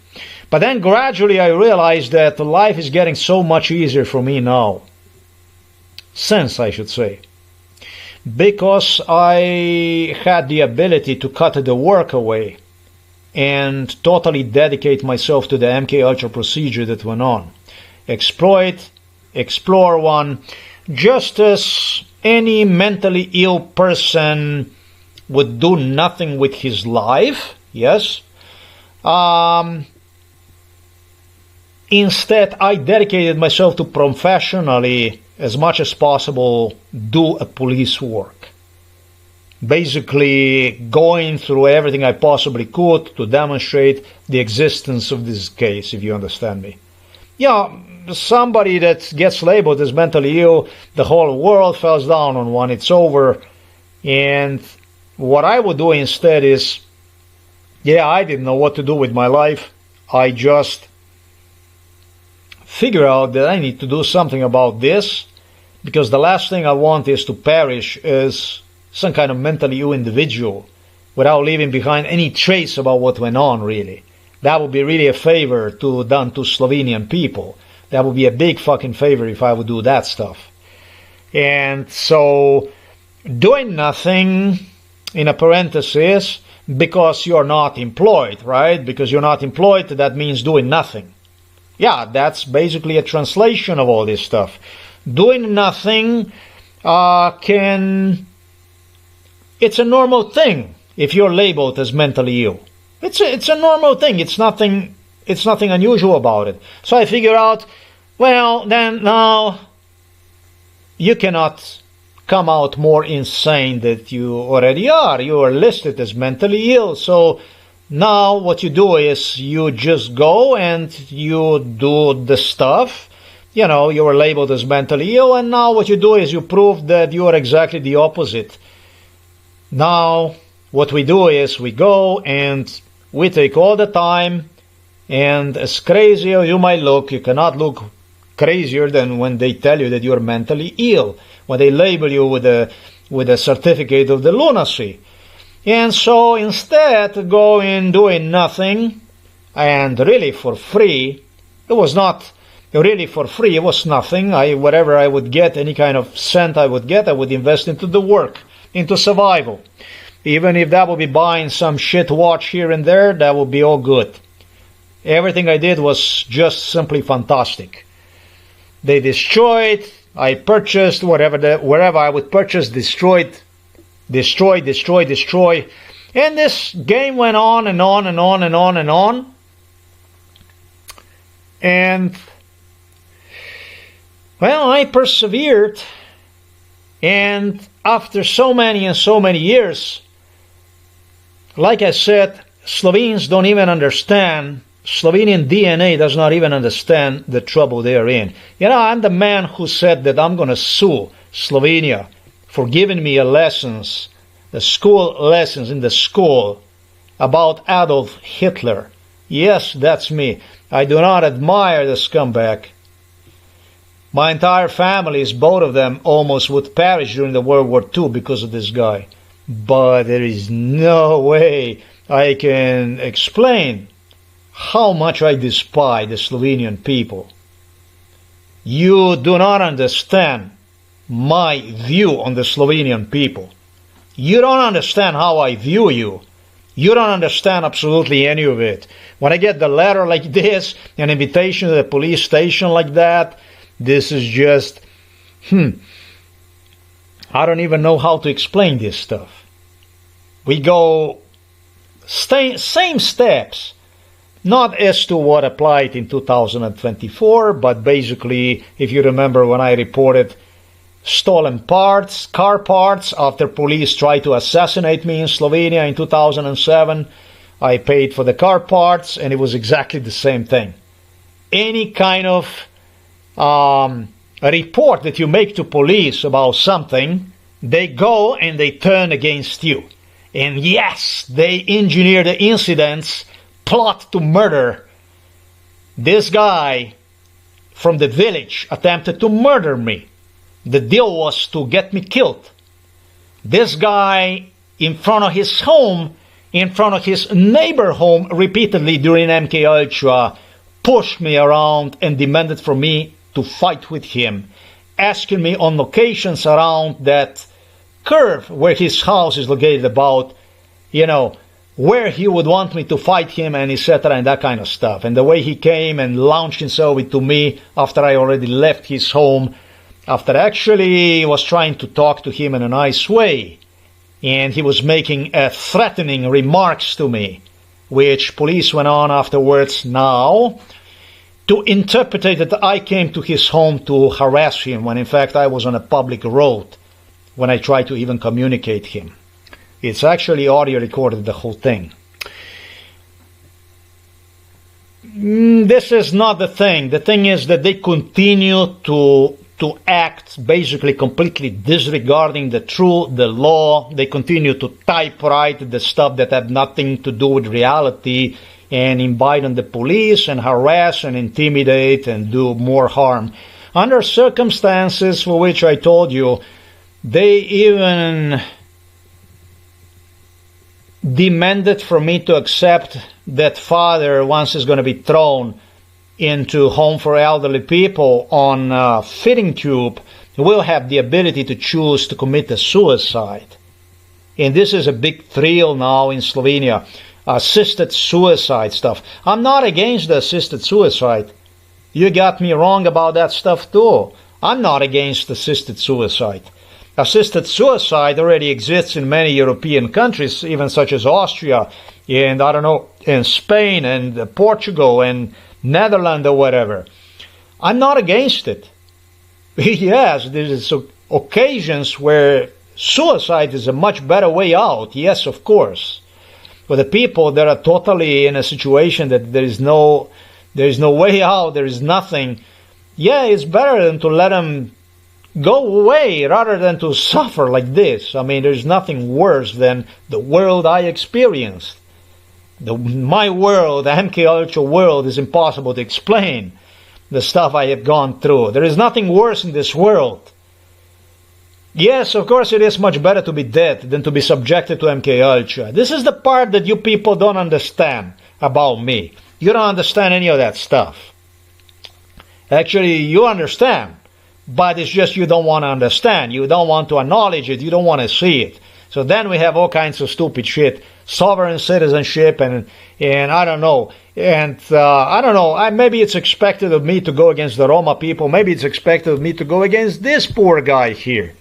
A: But then gradually I realized that life is getting so much easier for me now. Since, I should say. Because I had the ability to cut the work away and totally dedicate myself to the MK Ultra procedure that went on. Exploit, explore one, just as any mentally ill person would do nothing with his life, yes. Instead, I dedicated myself to professionally, as much as possible, do a police work. Basically, going through everything I possibly could to demonstrate the existence of this case, if you understand me. Yeah, somebody that gets labeled as mentally ill, the whole world falls down on one, it's over. And what I would do instead is, yeah, I didn't know what to do with my life. I just figure out that I need to do something about this, because the last thing I want is to perish as some kind of mentally ill individual without leaving behind any trace about what went on, really. That would be really a favor done to Slovenian people. That would be a big fucking favor if I would do that stuff. And so, doing nothing, in a parenthesis, because you're not employed, right? Because you're not employed, that means doing nothing. Yeah, that's basically a translation of all this stuff. Doing nothing it's a normal thing if you're labeled as mentally ill. It's a normal thing. It's nothing unusual about it. So I figure out, well, then now you cannot come out more insane than you already are. You are listed as mentally ill. So now what you do is you just go and you do the stuff. You know, you were labeled as mentally ill, and now what you do is you prove that you are exactly the opposite. Now, what we do is we go and we take all the time, and as crazy as you might look, you cannot look crazier than when they tell you that you are mentally ill, when they label you with a certificate of the lunacy. And so instead, going doing nothing, and really for free, it was not really for free, it was nothing. Whatever I would get, any kind of cent I would get, I would invest into the work, into survival. Even if that would be buying some shit watch here and there, that would be all good. Everything I did was just simply fantastic. They destroyed, I purchased, wherever I would purchase, destroy. And this game went on and on and on and on and on. And, well, I persevered. And after so many years, like I said, Slovenes don't even understand, Slovenian DNA does not even understand the trouble they're in. You know, I'm the man who said that I'm going to sue Slovenia for giving me lessons, the school lessons in the school about Adolf Hitler. Yes, that's me. I do not admire the scumbag. My entire family, both of them, almost would perish during the World War II because of this guy. But there is no way I can explain how much I despise the Slovenian people. You do not understand my view on the Slovenian people. You don't understand how I view you. You don't understand absolutely any of it. When I get the letter like this, an invitation to the police station like that, this is just, I don't even know how to explain this stuff. We go same steps, not as to what applied in 2024, but basically, if you remember when I reported stolen parts, car parts, after police tried to assassinate me in Slovenia in 2007, I paid for the car parts, and it was exactly the same thing. Any kind of a report that you make to police about something, they go and they turn against you. And yes, they engineer the incidents, plot to murder. This guy from the village attempted to murder me. The deal was to get me killed. This guy, in front of his home, in front of his neighbor home repeatedly during MK Ultra, pushed me around and demanded from me to fight with him, asking me on occasions around that curve where his house is located about, where he would want me to fight him and etc. and that kind of stuff. And the way he came and launched himself into me after I already left his home, after actually was trying to talk to him in a nice way. And he was making threatening remarks to me, which police went on afterwards now to interpret that I came to his home to harass him, when in fact I was on a public road when I tried to even communicate him. It's actually audio recorded, the whole thing. This is not the thing. The thing is that they continue to act basically completely disregarding the law. They continue to typewrite the stuff that have nothing to do with reality and invite on the police and harass and intimidate and do more harm. Under circumstances for which I told you, they even demanded for me to accept that father, once he's going to be thrown into home for elderly people on a feeding tube, will have the ability to choose to commit a suicide. And this is a big thrill now in Slovenia, assisted suicide stuff. I'm not against the assisted suicide. You got me wrong about that stuff too. I'm not against assisted suicide. Assisted suicide already exists in many European countries, even such as Austria, and in Spain and Portugal and Netherlands or whatever. I'm not against it. Yes, there's occasions where suicide is a much better way out. Yes, of course. For the people that are totally in a situation that there is no way out, there is nothing. Yeah, it's better than to let them go away rather than to suffer like this. I mean, there's nothing worse than the world I experienced. My world, the MK Ultra world, is impossible to explain. The stuff I have gone through. There is nothing worse in this world. Yes, of course, it is much better to be dead than to be subjected to MK Ultra. This is the part that you people don't understand about me. You don't understand any of that stuff. Actually, you understand. But it's just you don't want to understand. You don't want to acknowledge it. You don't want to see it. So then we have all kinds of stupid shit. Sovereign citizenship and I don't know. And I don't know. Maybe it's expected of me to go against the Roma people. Maybe it's expected of me to go against this poor guy here.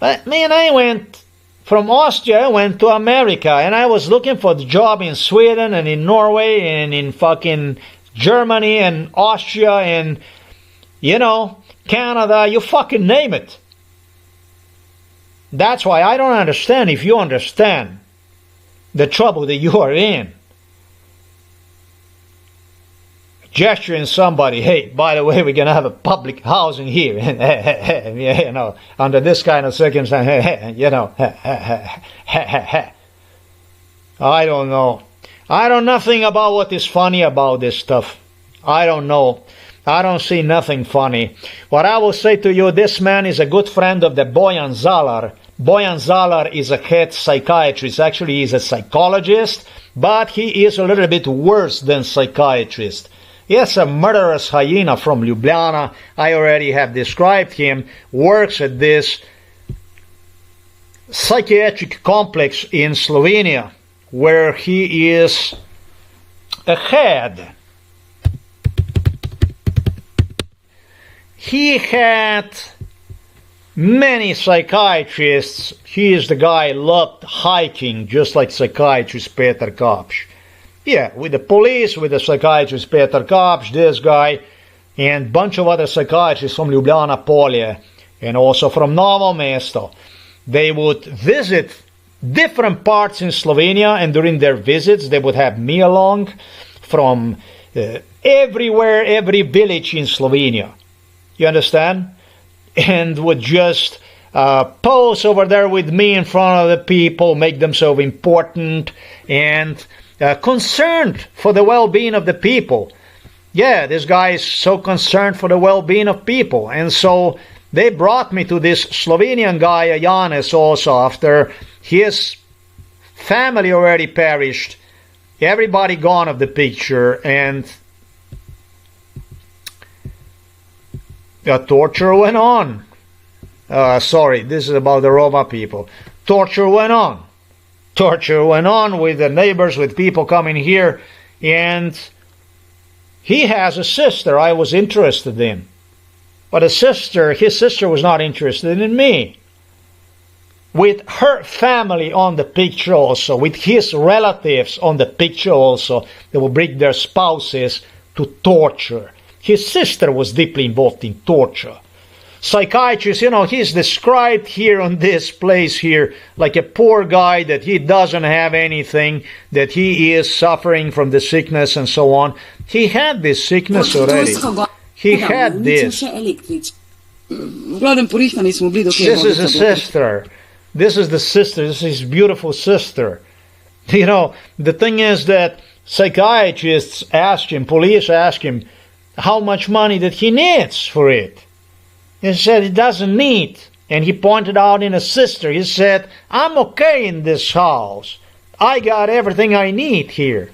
A: But man, I went from Austria, I went to America. And I was looking for the job in Sweden and in Norway and in fucking Germany and Austria and Canada, you fucking name it. That's why I don't understand if you understand the trouble that you are in. Gesturing somebody, hey, by the way, we're going to have a public housing here. Under this kind of circumstance, I don't know. I know nothing about what is funny about this stuff. I don't know. I don't see nothing funny. What I will say to you, this man is a good friend of the Bojan Zalar. Bojan Zalar is a head psychiatrist. Actually, he's a psychologist, but he is a little bit worse than psychiatrist. Yes, a murderous hyena from Ljubljana. I already have described him. Works at this psychiatric complex in Slovenia, where he is a head. He had many psychiatrists. He is the guy who loved hiking, just like psychiatrist Peter Kapsch. Yeah, with the police, with the psychiatrist Peter Kapsch, this guy, and bunch of other psychiatrists from Ljubljana Polje, and also from Novo Mesto. They would visit different parts in Slovenia, and during their visits they would have me along from everywhere, every village in Slovenia. You understand? And would just pose over there with me in front of the people, make themselves important and concerned for the well-being of the people. Yeah, this guy is so concerned for the well-being of people. And so they brought me to this Slovenian guy, Janez, also after his family already perished, everybody gone of the picture, and the torture went on. Sorry, this is about the Roma people. Torture went on. Torture went on with the neighbors, with people coming here, and he has a sister I was interested in. But his sister was not interested in me. With her family on the picture also, with his relatives on the picture also, they will bring their spouses to torture. His sister was deeply involved in torture. Psychiatrist, he's described here on this place here like a poor guy, that he doesn't have anything, that he is suffering from the sickness and so on. He had this sickness already. He had this. This is a sister. This is the sister. This is his beautiful sister. The thing is that psychiatrists asked him, police asked him, how much money that he needs for it. He said he doesn't need. And he pointed out in his sister. He said, I'm okay in this house. I got everything I need here.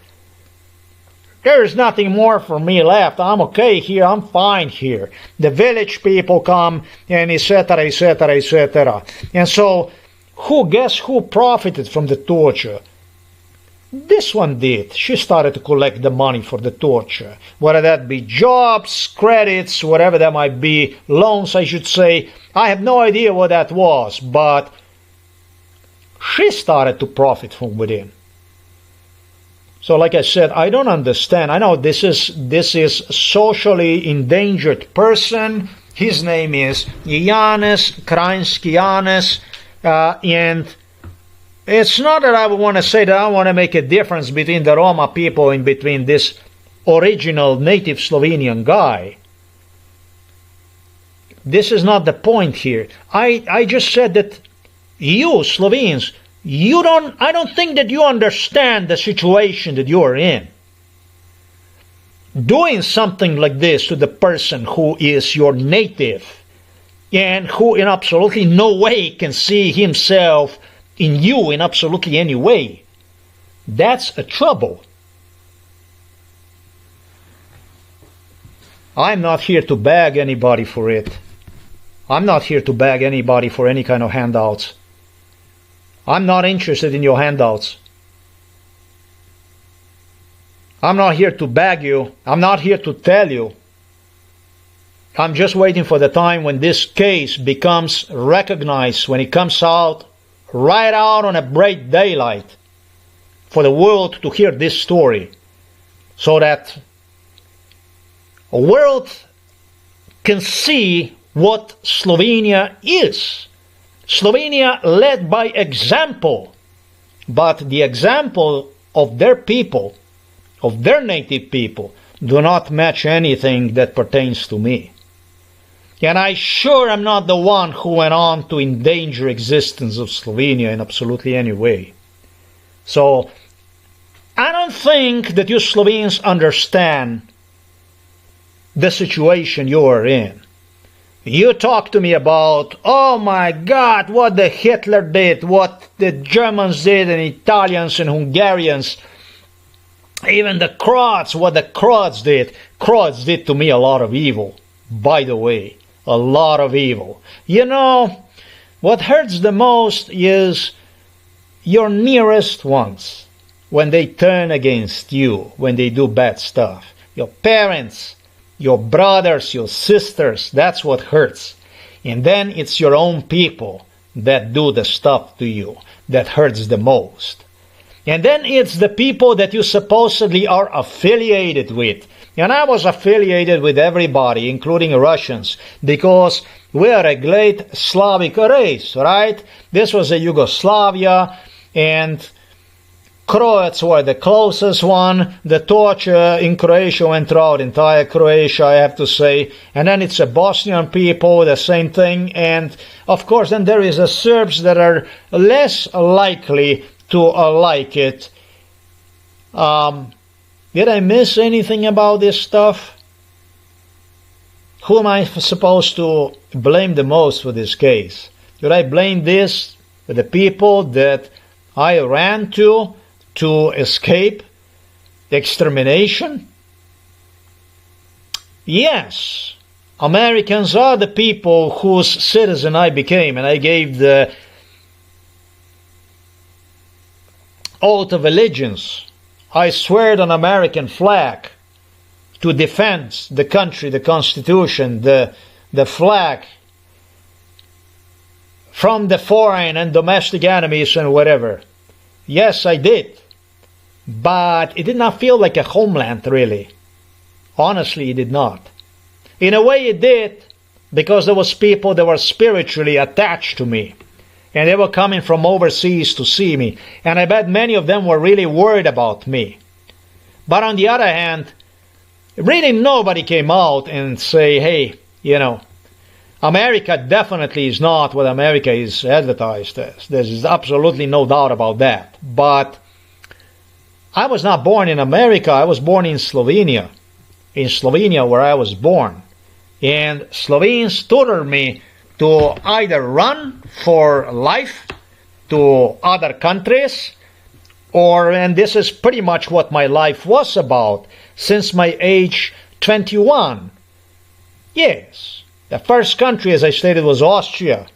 A: There is nothing more for me left. I'm okay here. I'm fine here. The village people come, and etc., etc., etc. And so, guess who profited from the torture? This one did. She started to collect the money for the torture. Whether that be jobs, credits, whatever that might be, loans I should say. I have no idea what that was, but she started to profit from within. So like I said, I don't understand. I know this is socially endangered person. His name is Janis Krajinski, and it's not that I want to say that I want to make a difference between the Roma people and between this original native Slovenian guy. This is not the point here. I just said that you, Slovenes, I don't think that you understand the situation that you are in. Doing something like this to the person who is your native and who in absolutely no way can see himself in you in absolutely any way, that's a trouble. I'm not here to beg anybody for it. I'm not here to beg anybody for any kind of handouts. I'm not interested in your handouts. I'm not here to beg you. I'm not here to tell you. I'm just waiting for the time when this case becomes recognized, when it comes out, right out on a bright daylight, for the world to hear this story, so that the world can see what Slovenia is. Slovenia led by example, but the example of their people, of their native people, do not match anything that pertains to me. And I sure am not the one who went on to endanger existence of Slovenia in absolutely any way. So, I don't think that you Slovenes understand the situation you are in. You talk to me about, oh my God, what the Hitler did, what the Germans did, and Italians and Hungarians, even the Croats, what the Croats did. Croats did to me a lot of evil, by the way. A lot of evil. What hurts the most is your nearest ones, when they turn against you, when they do bad stuff. Your parents, your brothers, your sisters, that's what hurts. And then it's your own people that do the stuff to you that hurts the most. And then it's the people that you supposedly are affiliated with. And I was affiliated with everybody, including Russians, because we are a great Slavic race, right? This was a Yugoslavia, and Croats were the closest one. The torture in Croatia went throughout entire Croatia, I have to say. And then it's a Bosnian people, the same thing. And of course, then there is the Serbs that are less likely to like it. Did I miss anything about this stuff? Who am I supposed to blame the most for this case? Should I blame this for the people that I ran to escape extermination? Yes. Americans are the people whose citizen I became, and I gave the oath of allegiance. I swear an American flag to defend the country, the Constitution, the flag from the foreign and domestic enemies and whatever. Yes, I did. But it did not feel like a homeland, really. Honestly, it did not. In a way, it did, because there was people that were spiritually attached to me. And they were coming from overseas to see me. And I bet many of them were really worried about me. But on the other hand, really nobody came out and say, hey, you know, America definitely is not what America is advertised as. There's absolutely no doubt about that. But I was not born in America. I was born in Slovenia. In Slovenia, where I was born. And Slovenes tutored me to either run for life to other countries, and this is pretty much what my life was about since my age 21. Yes, the first country, as I stated, was Austria.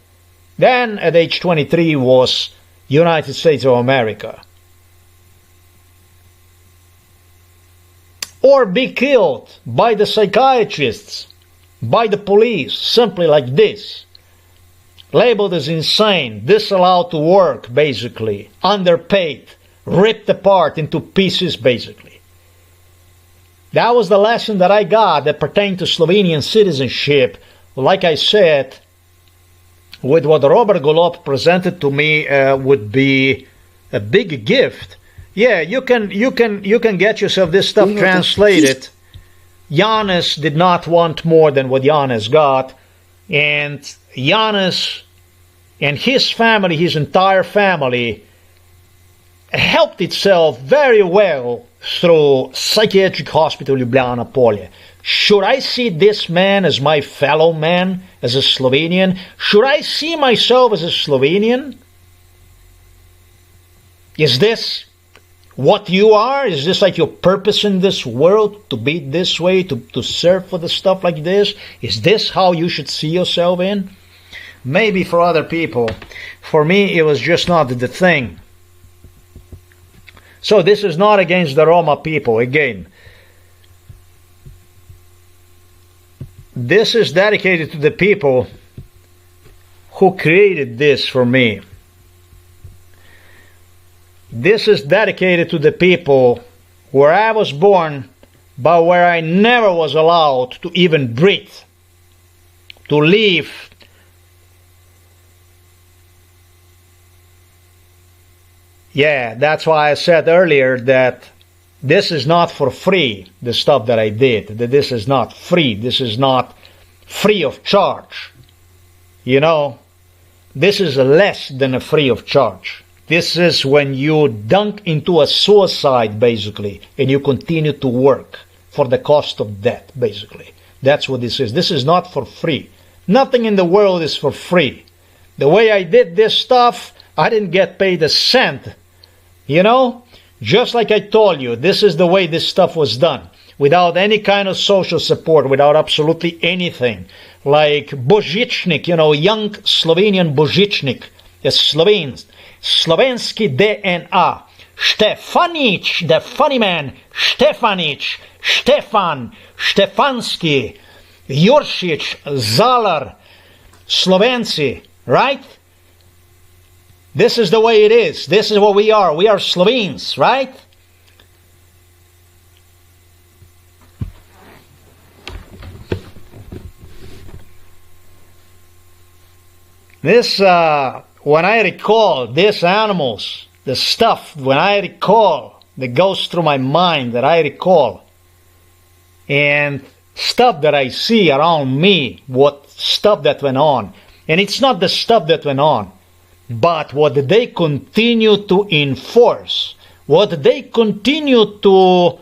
A: Then at age 23 was United States of America. Or be killed by the psychiatrists, by the police, simply like this. Labeled as insane, disallowed to work, basically, underpaid, ripped apart into pieces, basically. That was the lesson that I got that pertained to Slovenian citizenship. Like I said, with what Robert Golob presented to me would be a big gift. Yeah, you can get yourself this stuff translated. Janez did not want more than what Janez got, and Janez and his family, his entire family, helped itself very well through Psychiatric Hospital Ljubljana Polje. Should I see this man as my fellow man, as a Slovenian? Should I see myself as a Slovenian? Is this what you are? Is this like your purpose in this world, to be this way, to serve for the stuff like this? Is this how you should see yourself in? Maybe for other people. For me, it was just not the thing. So this is not against the Roma people, again. This is dedicated to the people who created this for me. This is dedicated to the people where I was born, but where I never was allowed to even breathe, to live. Yeah, that's why I said earlier that this is not for free, the stuff that I did. That this is not free. This is not free of charge. You know, this is less than a free of charge. This is when you dunk into a suicide, basically, and you continue to work for the cost of death, basically. That's what this is. This is not for free. Nothing in the world is for free. The way I did this stuff, I didn't get paid a cent. You know, just like I told you, this is the way this stuff was done. Without any kind of social support, without absolutely anything. Like Božičnik, you know, young Slovenian Božičnik, a Slovenes. Slovenski DNA. Štefanič, the funny man. Štefanič, Štefan, Štefanski, Juršič, Zalar, Slovenci, right? This is the way it is. This is what we are. We are Slovenes, right? This, when I recall these animals, the stuff, when I recall, that goes through my mind, that I recall, and stuff that I see around me, what stuff that went on. And it's not the stuff that went on, but what they continue to enforce, what they continue to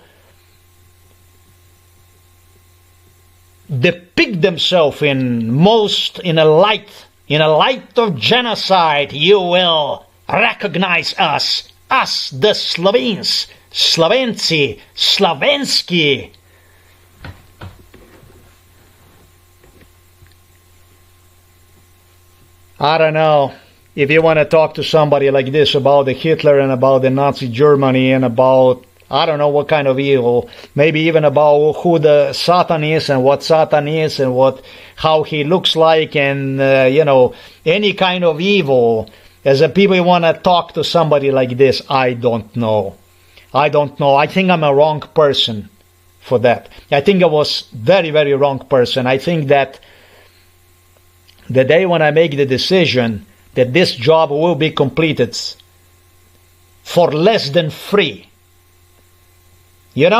A: depict themselves in a light of genocide. You will recognize us the Slovenes, Slovenci, Slovenski. I don't know. If you want to talk to somebody like this about the Hitler and about the Nazi Germany and about, I don't know what kind of evil, maybe even about who the Satan is and what Satan is and how he looks like and, any kind of evil, as a people want to talk to somebody like this, I don't know. I don't know. I think I'm a wrong person for that. I think I was very, very wrong person. I think that the day when I make the decision that this job will be completed for less than free, in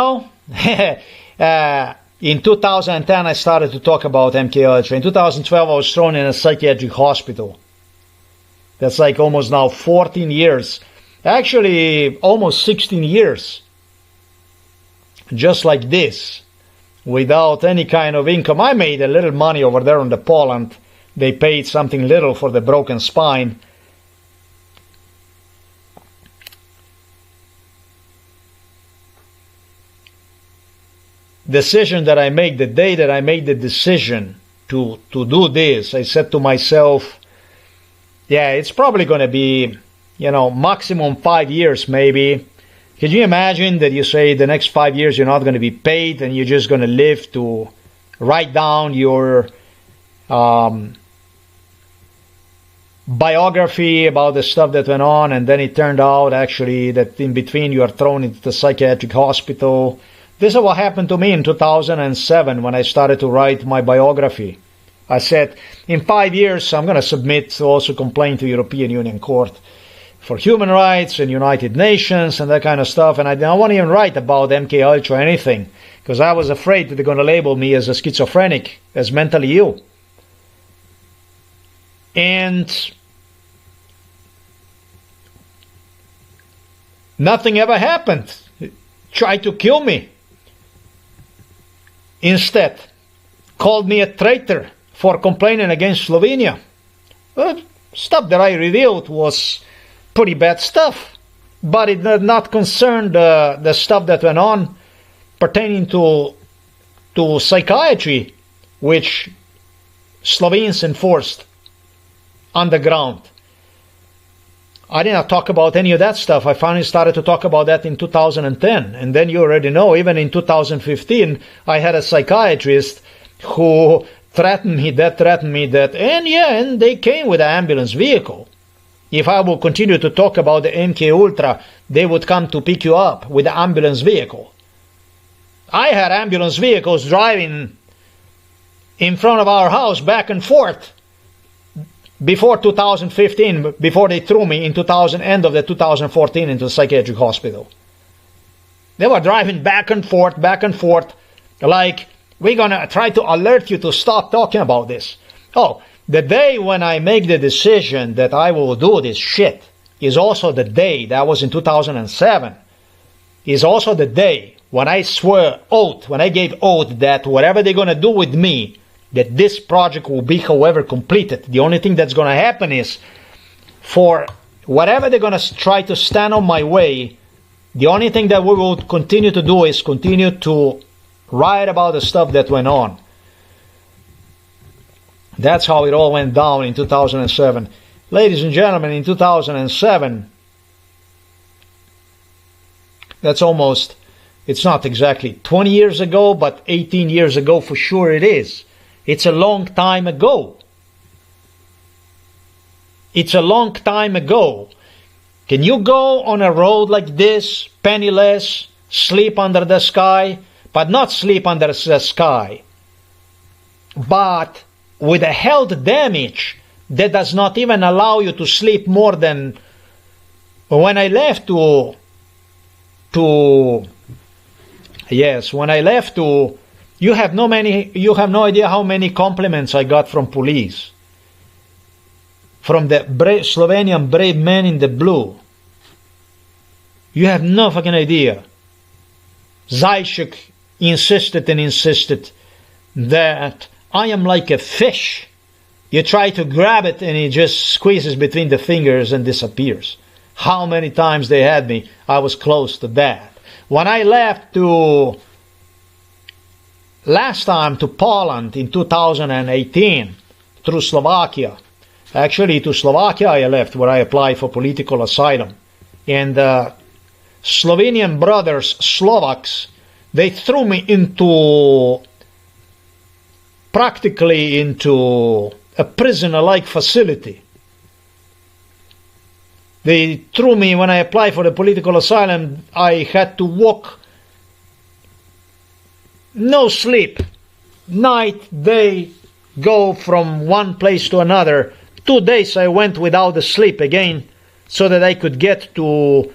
A: 2010 I started to talk about MKUltra. In 2012 I was thrown in a psychiatric hospital. That's like almost now 14 years. Actually, almost 16 years. Just like this. Without any kind of income. I made a little money over there in the Poland. They paid something little for the broken spine. Decision that I made, the day that I made the decision to do this, I said to myself, yeah, it's probably going to be, maximum 5 years maybe. Can you imagine that you say the next 5 years you're not going to be paid and you're just going to live to write down your biography about the stuff that went on, and then it turned out actually that in between you are thrown into the psychiatric hospital. This is what happened to me in 2007 when I started to write my biography. I said, in 5 years I'm going to submit to also complain to European Union Court for Human Rights and United Nations and that kind of stuff, and I didn't want to even write about MKUltra or anything, because I was afraid that they're going to label me as a schizophrenic, as mentally ill. And nothing ever happened. Tried to kill me. Instead, called me a traitor for complaining against Slovenia. Stuff that I revealed was pretty bad stuff, but it did not concern the stuff that went on pertaining to psychiatry, which Slovenes enforced underground. I did not talk about any of that stuff. I finally started to talk about that in 2010. And then you already know, even in 2015, I had a psychiatrist who threatened me that, and they came with an ambulance vehicle. If I will continue to talk about the MKUltra, they would come to pick you up with the ambulance vehicle. I had ambulance vehicles driving in front of our house back and forth before 2015, before they threw me in end of the 2014 into the psychiatric hospital. They were driving back and forth, like, we're going to try to alert you to stop talking about this. Oh, the day when I make the decision that I will do this shit is also the day, that was in 2007, is also the day when I when I gave oath that whatever they're going to do with me, that this project will be however completed. The only thing that's going to happen is, for whatever they're going to try to stand on my way, the only thing that we will continue to do is continue to write about the stuff that went on. That's how it all went down in 2007. Ladies and gentlemen, in 2007, that's almost, it's not exactly 20 years ago, but 18 years ago for sure it is. It's a long time ago. It's a long time ago. Can you go on a road like this, penniless, sleep under the sky, but not sleep under the sky, but with a health damage that does not even allow you to sleep more than, when I left you have no idea how many compliments I got from police, from the Slovenian brave men in the blue. You have no fucking idea. Zajček insisted that I am like a fish You try to grab it and it just squeezes between the fingers and disappears. How many times they had me, I was close to that. When I left last time to Poland in 2018 through Slovakia, actually to Slovakia I left, where I applied for political asylum. And Slovenian brothers, Slovaks, they threw me practically into a prisoner-like facility. They threw me, when I applied for the political asylum, I had to walk, no sleep, night, day, go from one place to another. 2 days I went without a sleep again, so that I could get to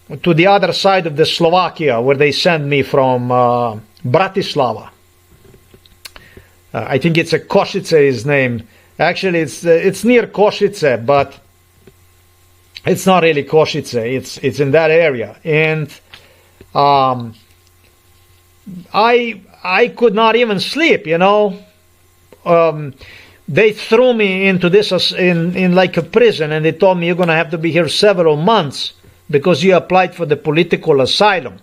A: the other side of the Slovakia, where they sent me from Bratislava. I think it's a Košice is name. Actually, it's near Košice, but it's not really Košice. It's in that area, and I could not even sleep. You know, they threw me into this in like a prison, and they told me you're going to have to be here several months because you applied for the political asylum.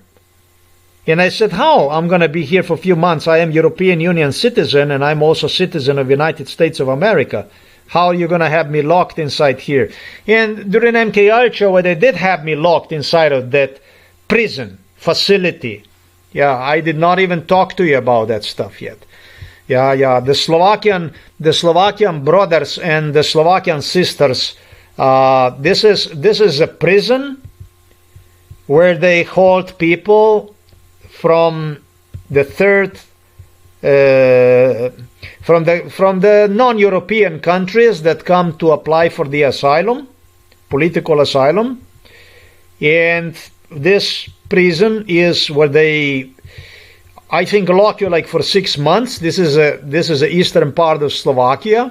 A: And I said, how? I'm going to be here for a few months. I am European Union citizen, and I'm also citizen of United States of America. How are you going to have me locked inside here? And during MK Ultra, where they did have me locked inside of that prison facility, yeah, I did not even talk to you about that stuff yet. Yeah, the Slovakian brothers and the Slovakian sisters, this is a prison where they hold people from the from the non-European countries that come to apply for the asylum, political asylum, and this prison is where they, I think, lock you like for 6 months. This is the eastern part of Slovakia,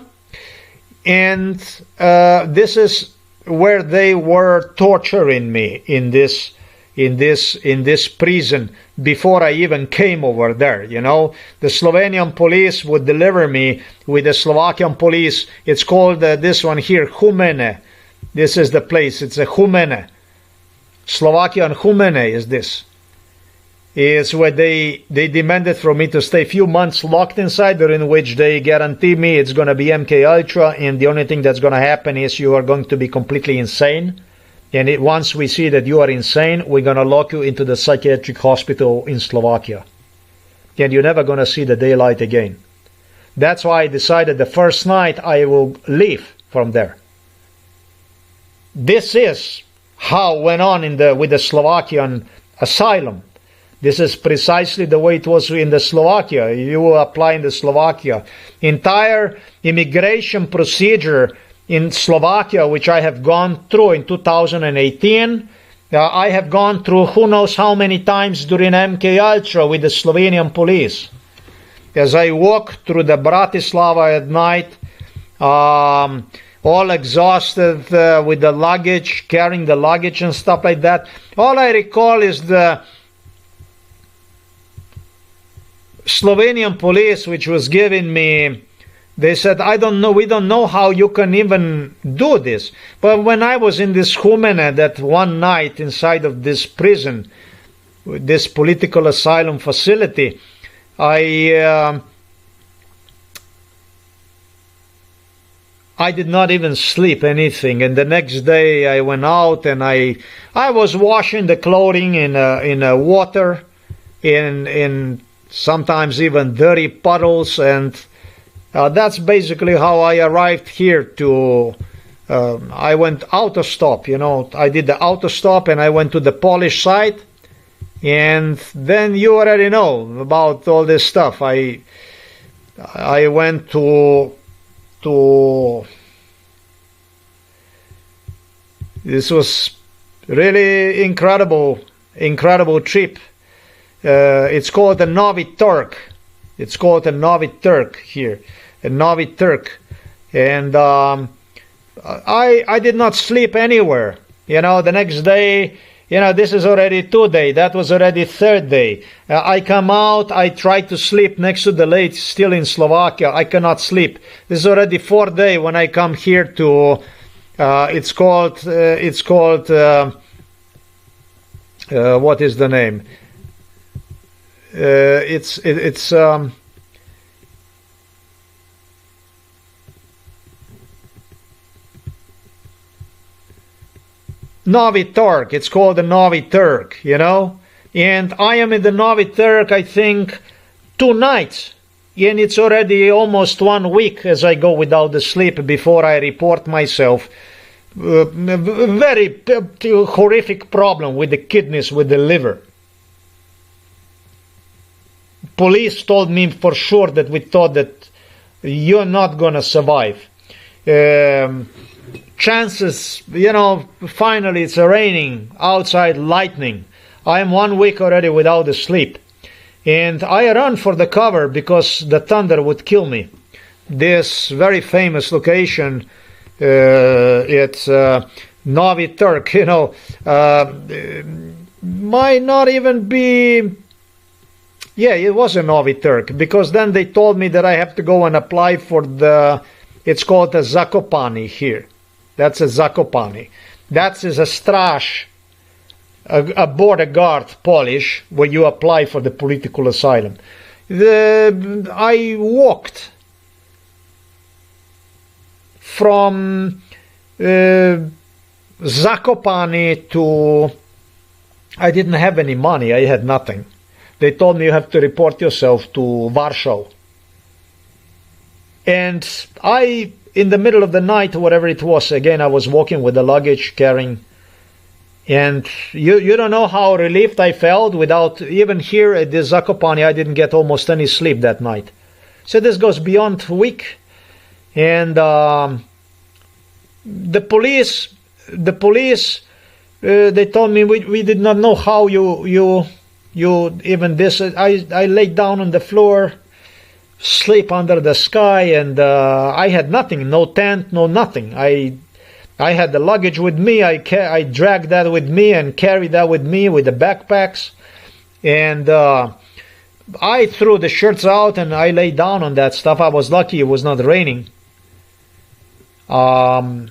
A: and this is where they were torturing me in this prison before I even came over there. You know, the Slovenian police would deliver me with the Slovakian police. It's called this one here, Humene. This is the place. It's a Humene. Slovakian Humene is this. Is where they demanded from me to stay a few months locked inside, during which they guarantee me it's going to be MK Ultra, and the only thing that's going to happen is you are going to be completely insane. And once we see that you are insane, we're going to lock you into the psychiatric hospital in Slovakia. And you're never going to see the daylight again. That's why I decided the first night I will leave from there. This is how it went on with the Slovakian asylum. This is precisely the way it was in the Slovakia. You apply in the Slovakia. Entire immigration procedure in Slovakia, which I have gone through in 2018, I have gone through who knows how many times during MK Ultra with the Slovenian police. As I walk through the Bratislava at night, all exhausted with the luggage, carrying the luggage and stuff like that, all I recall is the Slovenian police, which was giving me, they said, I don't know, we don't know how you can even do this. But when I was in this Humene, that one night inside of this prison, this political asylum facility, I did not even sleep anything. And the next day I went out and I was washing the clothing in water, in sometimes even dirty puddles, and that's basically how I arrived here to, I went autostop, you know, I did the autostop and I went to the Polish side, and then you already know about all this stuff. I went to this was really incredible trip. It's called a Novi Turk. It's called a Novi Turk here, a Novi Turk, and I did not sleep anywhere. You know, the next day You know, this is already 2 day. That was already 3rd day. I come out. I try to sleep next to the lake, still in Slovakia. I cannot sleep. This is already 4th day when I come here to. It's called. What is the name? It's Novi Turk. It's called the Novi Turk, you know. And I am in the Novi Turk, I think, 2 nights. And it's already almost 1 week as I go without the sleep before I report myself. Very horrific problem with the kidneys, with the liver. Police told me for sure that we thought that you're not gonna survive. Chances, you know, finally it's raining outside, lightning. I am 1 week already without the sleep. And I run for the cover because the thunder would kill me. This very famous location, it's Novi Turk, you know, might not even be. Yeah, it was a Novi Turk, because then they told me that I have to go and apply for the, it's called a Zakopani here. That's a Zakopani. That is a straž, a border guard Polish, where you apply for the political asylum. I walked from Zakopani to, I didn't have any money, I had nothing. They told me you have to report yourself to Warsaw. And I, in the middle of the night, whatever it was, again, I was walking with the luggage, carrying. And you don't know how relieved I felt without, even here at the Zakopane, I didn't get almost any sleep that night. So this goes beyond a week. And the police, they told me we did not know how you even this. I laid down on the floor, sleep under the sky, and I had nothing, no tent, no nothing. I had the luggage with me. I dragged that with me and carried that with me with the backpacks, and I threw the shirts out and I lay down on that stuff. I was lucky it was not raining. Rain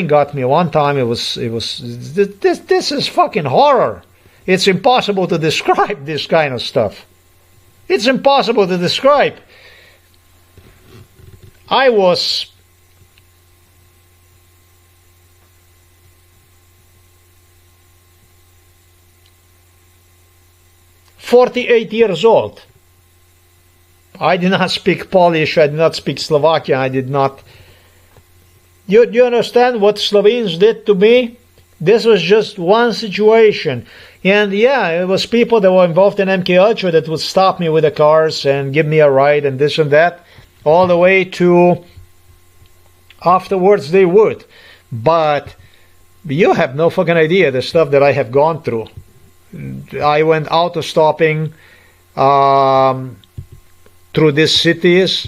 A: got me one time. This is fucking horror. It's impossible to describe this kind of stuff. It's impossible to describe. I was 48 years old. I did not speak Polish, I did not speak Slovakian, I did not. You understand what Slovenes did to me? This was just one situation. And yeah, it was people that were involved in MK Ultra that would stop me with the cars and give me a ride and this and that, all the way to afterwards they would. But you have no fucking idea the stuff that I have gone through. I went auto stopping through these cities.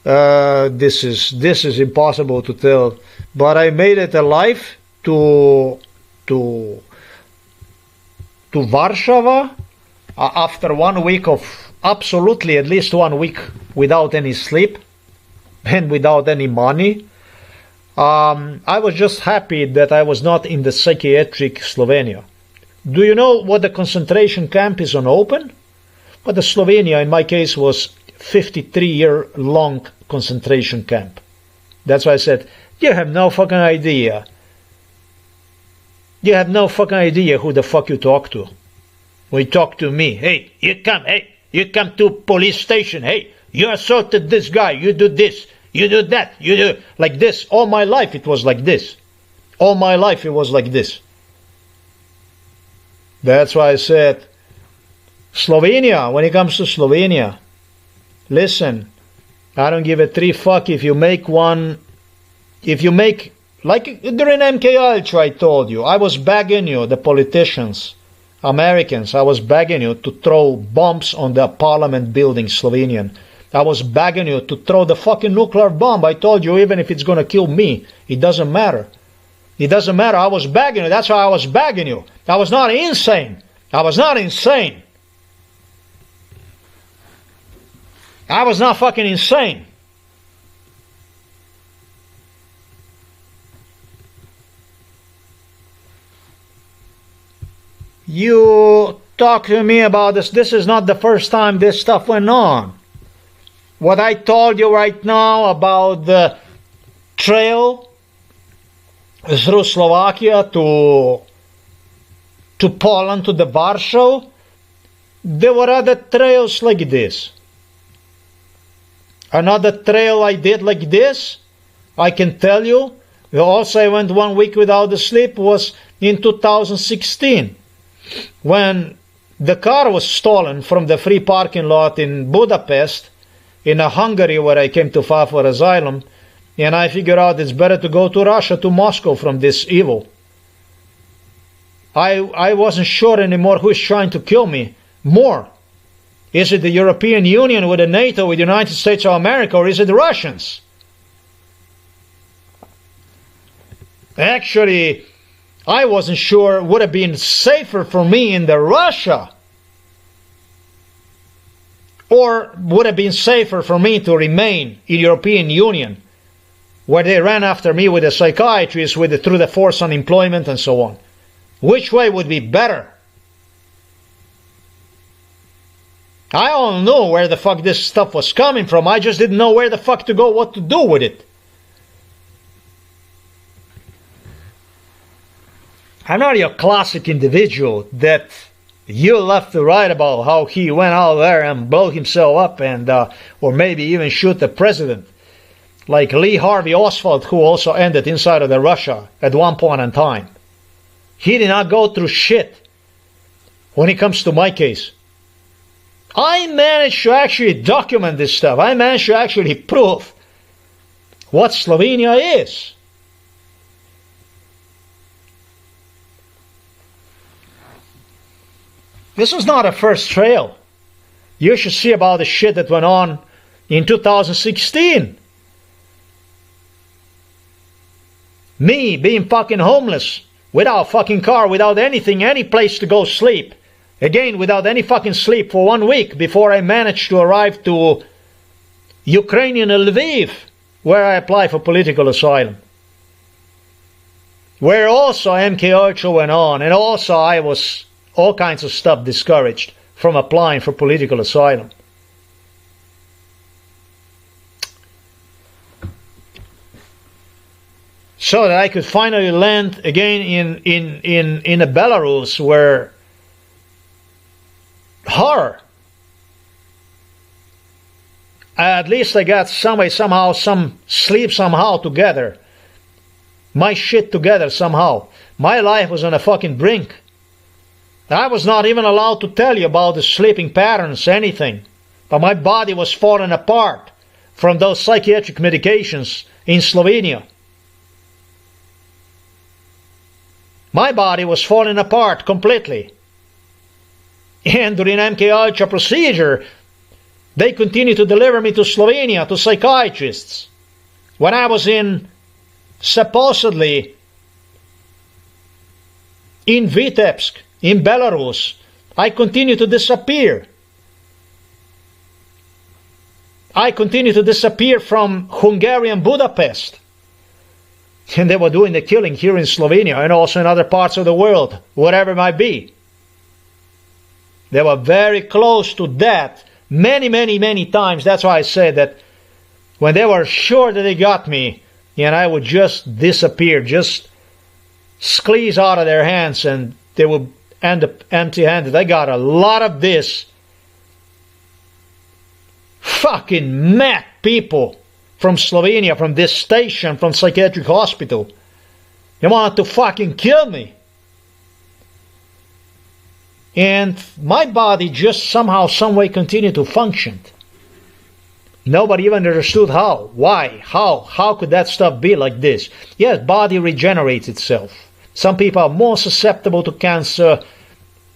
A: This is impossible to tell, but I made it alive to Warsaw after 1 week of absolutely at least 1 week without any sleep and without any money. I was just happy that I was not in the psychiatric Slovenia. Do you know what the concentration camp is on open? But the Slovenia, in my case, was 53-year-long concentration camp. That's why I said, you have no fucking idea. You have no fucking idea who the fuck you talk to. When you talk to me, hey, you come to police station, hey, you assaulted this guy, you do this, you do that, you do like this. All my life it was like this. All my life it was like this. That's why I said, Slovenia, when it comes to Slovenia, listen, I don't give a three fuck if you make one, if you make, like during MK Ultra I told you, I was begging you, the politicians, Americans, I was begging you to throw bombs on the parliament building, Slovenian. I was begging you to throw the fucking nuclear bomb. I told you, even if it's gonna kill me, it doesn't matter. It doesn't matter. I was begging you. That's why I was begging you. I was not insane. I was not insane. I was not fucking insane. You talk to me about this. This is not the first time this stuff went on. What I told you right now about the trail through Slovakia to Poland, to the Warsaw, there were other trails like this. Another trail I did like this, I can tell you. Also, I went 1 week without sleep, was in 2016, when the car was stolen from the free parking lot in Budapest, in Hungary, where I came to file for asylum, and I figured out it's better to go to Russia, to Moscow, from this evil. I wasn't sure anymore who is trying to kill me more. Is it the European Union with the NATO, with the United States of America, or is it the Russians? Actually, I wasn't sure it would have been safer for me in the Russia, or would have been safer for me to remain in the European Union, where they ran after me with a psychiatrist, through the forced unemployment and so on. Which way would be better? I don't know where the fuck this stuff was coming from. I just didn't know where the fuck to go, what to do with it. I'm not your classic individual that you left to write about how he went out there and blew himself up and or maybe even shoot the president. Like Lee Harvey Oswald, who also ended inside of the Russia at one point in time. He did not go through shit when it comes to my case. I managed to actually document this stuff. I managed to actually prove what Slovenia is. This was not a first trail. You should see about the shit that went on in 2016. Me being fucking homeless, without fucking car, without anything, any place to go sleep. Again, without any fucking sleep for 1 week before I managed to arrive to Ukrainian Lviv, where I applied for political asylum. Where also MK Ultra went on, and also I was all kinds of stuff discouraged from applying for political asylum. So that I could finally land again in a Belarus where horror. At least I got somehow some sleep somehow together. My shit together somehow. My life was on a fucking brink. I was not even allowed to tell you about the sleeping patterns, anything. But my body was falling apart from those psychiatric medications in Slovenia. My body was falling apart completely. And during MK Ultra procedure, they continued to deliver me to Slovenia, to psychiatrists. When I was supposedly in Vitebsk, in Belarus, I continued to disappear. I continued to disappear from Hungarian Budapest. And they were doing the killing here in Slovenia and also in other parts of the world, whatever it might be. They were very close to that many, many, many times. That's why I said that when they were sure that they got me, and I would just disappear, just squeeze out of their hands, and they would end up empty-handed. I got a lot of this fucking mad people from Slovenia, from this station, from psychiatric hospital. They wanted to fucking kill me. And my body just somehow, some way continued to function. Nobody even understood how, why, how could that stuff be like this? Yes, body regenerates itself. Some people are more susceptible to cancer,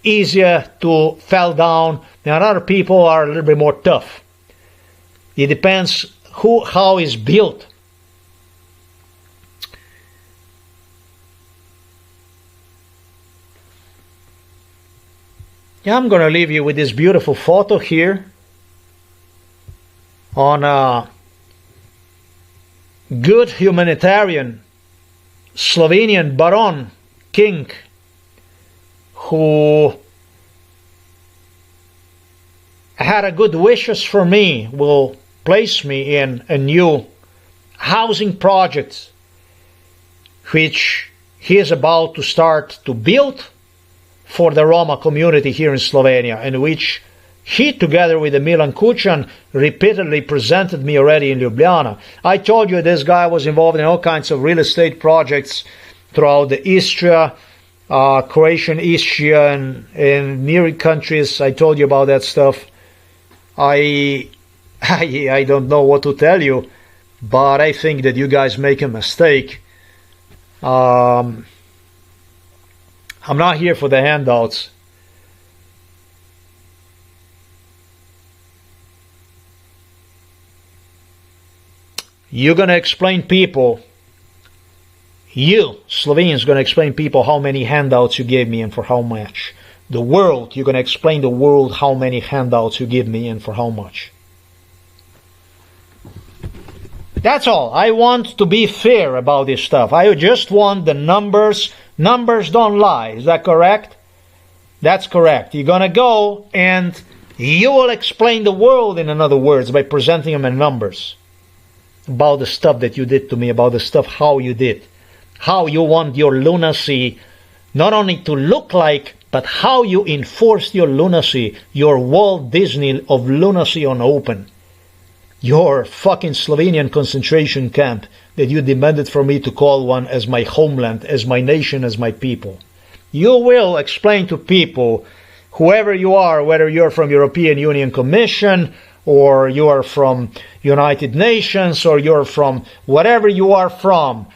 A: easier to fall down, and other people are a little bit more tough. It depends how is built. I'm going to leave you with this beautiful photo here on a good humanitarian Slovenian baron king who had a good wishes for me, will place me in a new housing project which he is about to start to build for the Roma community here in Slovenia, in which he, together with Milan Kučan, repeatedly presented me already in Ljubljana. I told you this guy was involved in all kinds of real estate projects throughout the Istria, Croatian Istria, and in near countries. I told you about that stuff. I don't know what to tell you, but I think that you guys make a mistake. I'm not here for the handouts. You're going to explain people, you, Slovenians, going to explain people how many handouts you gave me and for how much. The world, you're going to explain the world how many handouts you give me and for how much. That's all. I want to be fair about this stuff. I just want the numbers. Numbers don't lie. Is that correct? That's correct. You're going to go and you will explain the world, in other words, by presenting them in numbers. About the stuff that you did to me, about the stuff how you did. How you want your lunacy not only to look like, but how you enforced your lunacy, your Walt Disney of lunacy on open. Your fucking Slovenian concentration camp that you demanded for me to call one as my homeland, as my nation, as my people. You will explain to people, whoever you are, whether you're from European Union Commission, or you are from United Nations, or you're from whatever you are from,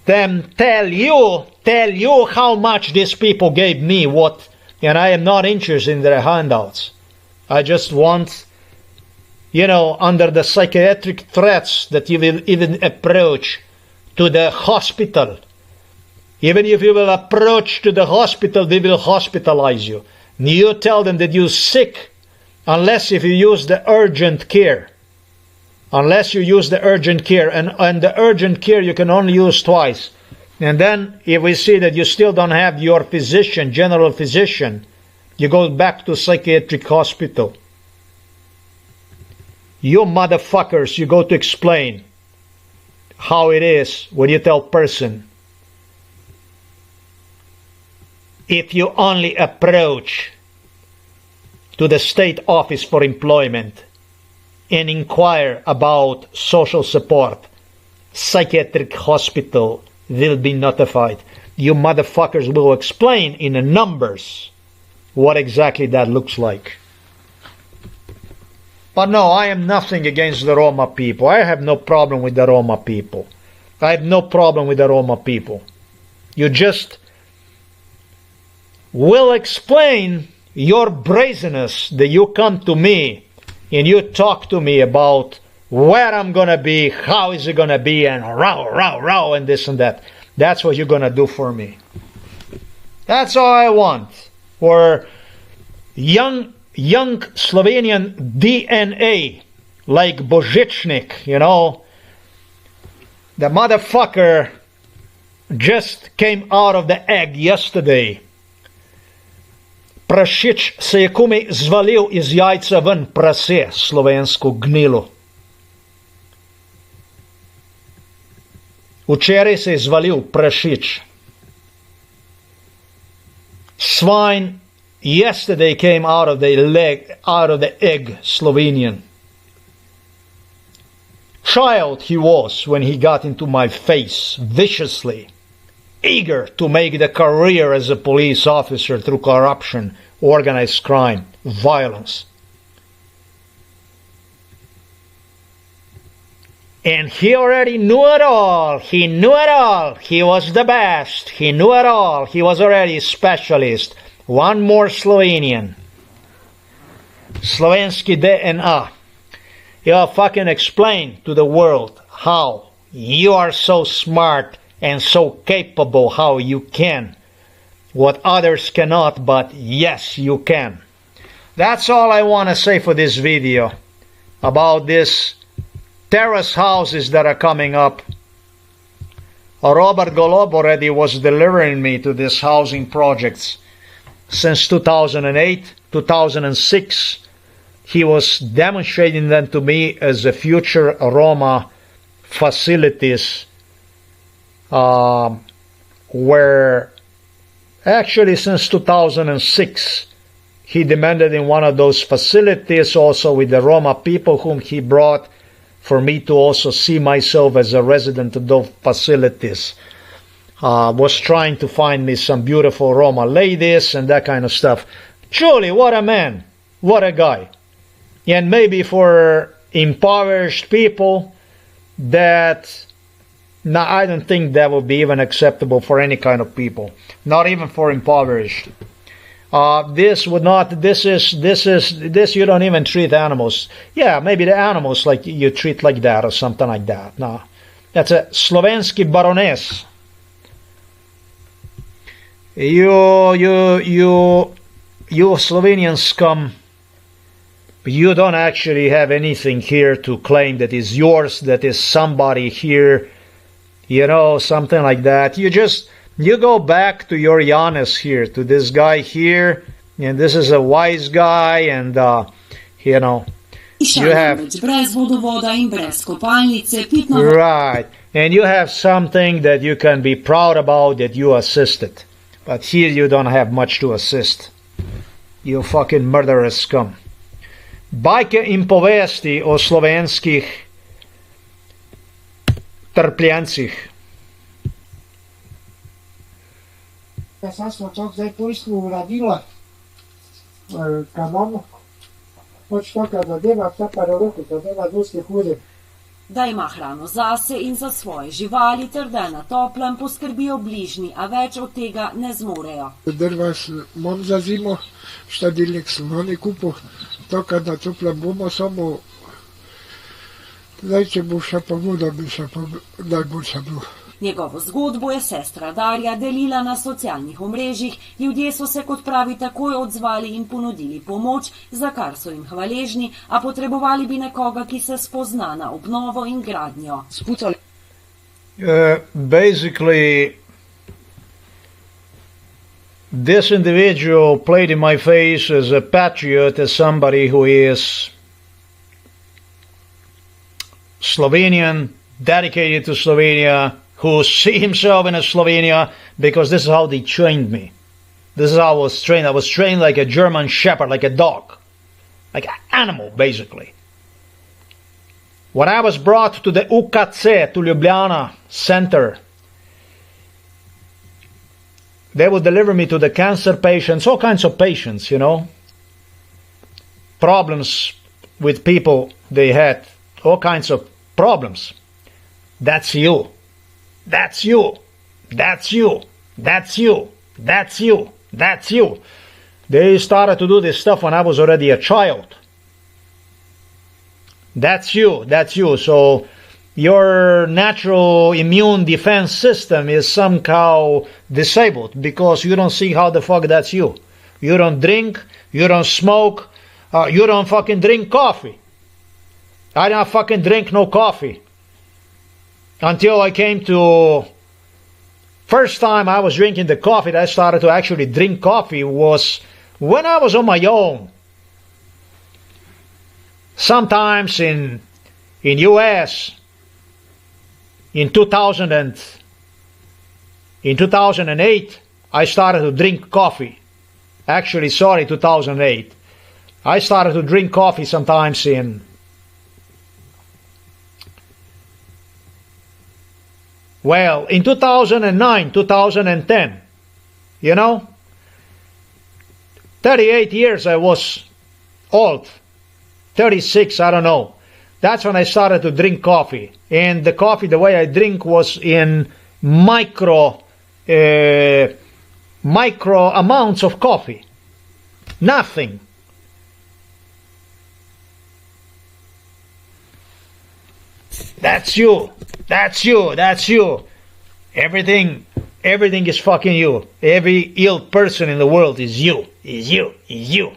A: them tell you how much these people gave me, what, and I am not interested in their handouts. I just want, under the psychiatric threats that you will even approach to the hospital. Even if you will approach to the hospital, they will hospitalize you. You tell them that you're sick, unless if you use the urgent care. Unless you use the urgent care, and the urgent care you can only use twice. And then if we see that you still don't have your physician, general physician, you go back to psychiatric hospital. You motherfuckers, you go to explain how it is when you tell person. If you only approach to the state office for employment and inquire about social support, psychiatric hospital will be notified. You motherfuckers will explain in the numbers what exactly that looks like. But no, I am nothing against the Roma people. I have no problem with the Roma people. I have no problem with the Roma people. You just will explain your brazenness that you come to me and you talk to me about where I'm going to be, how is it going to be, and row, and this and that. That's what you're going to do for me. That's all I want. For young Slovenian DNA, like Božičnik, the motherfucker just came out of the egg yesterday. Prašič se je komaj zvalil iz jajca ven, prase, slovensko gnilo. Včeraj se je zvalil prašič. Swine yesterday came out of the egg, Slovenian. Child he was when he got into my face viciously, eager to make the career as a police officer through corruption, organized crime, violence. And he already knew it all. He knew it all. He was the best. He knew it all. He was already a specialist. One more Slovenian. Slovenski DNA. He'll fucking explain to the world how you are so smart and so capable how you can. What others cannot, but yes, you can. That's all I want to say for this video about these terrace houses that are coming up. Robert Golob already was delivering me to these housing projects since 2008, 2006. He was demonstrating them to me as the future Roma facilities, where actually since 2006 he demanded in one of those facilities also with the Roma people whom he brought for me to also see myself as a resident of those facilities. Was trying to find me some beautiful Roma ladies and that kind of stuff. Truly, what a man, what a guy. And maybe for impoverished people, that, no, I don't think that would be even acceptable for any kind of people, not even for impoverished. This would not, this you don't even treat animals. Yeah, maybe the animals like you treat like that or something like that. No, that's a Slovensky baroness. You Slovenian scum, you don't actually have anything here to claim that is yours, that is somebody here, you know, something like that. You go back to your Janus here, to this guy here, and this is a wise guy, and you know, you have right, and you have something that you can be proud about, that you assisted. But here you don't have much to assist. You fucking murderous scum. Bajke in povesti o slovenskih trpljencih.
B: Ja sam smo to zdaj pojstvo uradila kanonu. Pač to, kad zadeva vsa paraloko, zadeva dosti hude.
C: Da ima hrano zase in za svoje živali, ter da na toplem poskrbijo bližnji, a več od tega ne zmorejo.
B: Drva imam za zimo, štadilnik sem oni kupil, to, kad na toplem bomo samo, zdaj, če bo še pa voda, bi še pa najboljša bilo.
C: Njegovo zgodbo je sestra Darja delila na socialnih omrežjih, ljudje so se, kot pravi, takoj odzvali in ponudili pomoč, za kar so jim hvaležni, a potrebovali bi nekoga, ki se spozna na obnovo in gradnjo.
A: Basically, this individual played in my face as a patriot, as somebody who is Slovenian, dedicated to Slovenia, who see himself in Slovenia, because this is how they trained me. This is how I was trained. I was trained like a German shepherd, like a dog, like an animal, basically. When I was brought to the UKC, to Ljubljana Center, they would deliver me to the cancer patients, all kinds of patients, you know. Problems with people, they had all kinds of problems. That's you. That's you. That's you. That's you. That's you. That's you. They started to do this stuff when I was already a child. That's you. That's you. So your natural immune defense system is somehow disabled because you don't see how the fuck that's you. You don't drink. You don't smoke. You don't fucking drink coffee. I don't fucking drink no coffee. Until I came to, first time I was drinking the coffee that I started to actually drink coffee was when I was on my own. Sometimes in US, in 2008, I started to drink coffee. Actually, sorry, 2008. I started to drink coffee sometimes in well, in 2009, 2010, you know, 38 years I was old, 36, I don't know. That's when I started to drink coffee. And the coffee, the way I drink was in micro amounts of coffee. Nothing. That's you. That's you. That's you. Everything is fucking you. Every ill person in the world is you. Is you. Is you.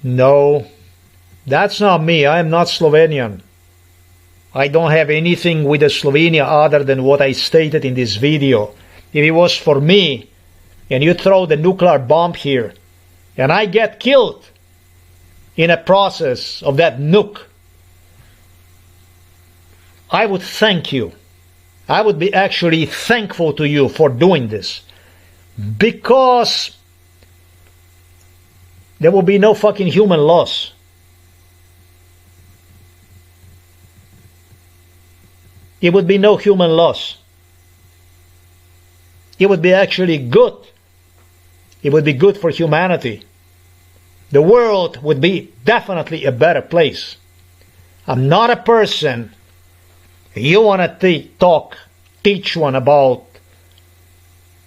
A: No, that's not me. I am not Slovenian. I don't have anything with Slovenia other than what I stated in this video. If it was for me, and you throw the nuclear bomb here, and I get killed in a process of that nuke, I would thank you. I would be actually thankful to you for doing this. Because there will be no fucking human loss. It would be no human loss. It would be actually good. It would be good for humanity. The world would be definitely a better place. I'm not a person you want to teach one about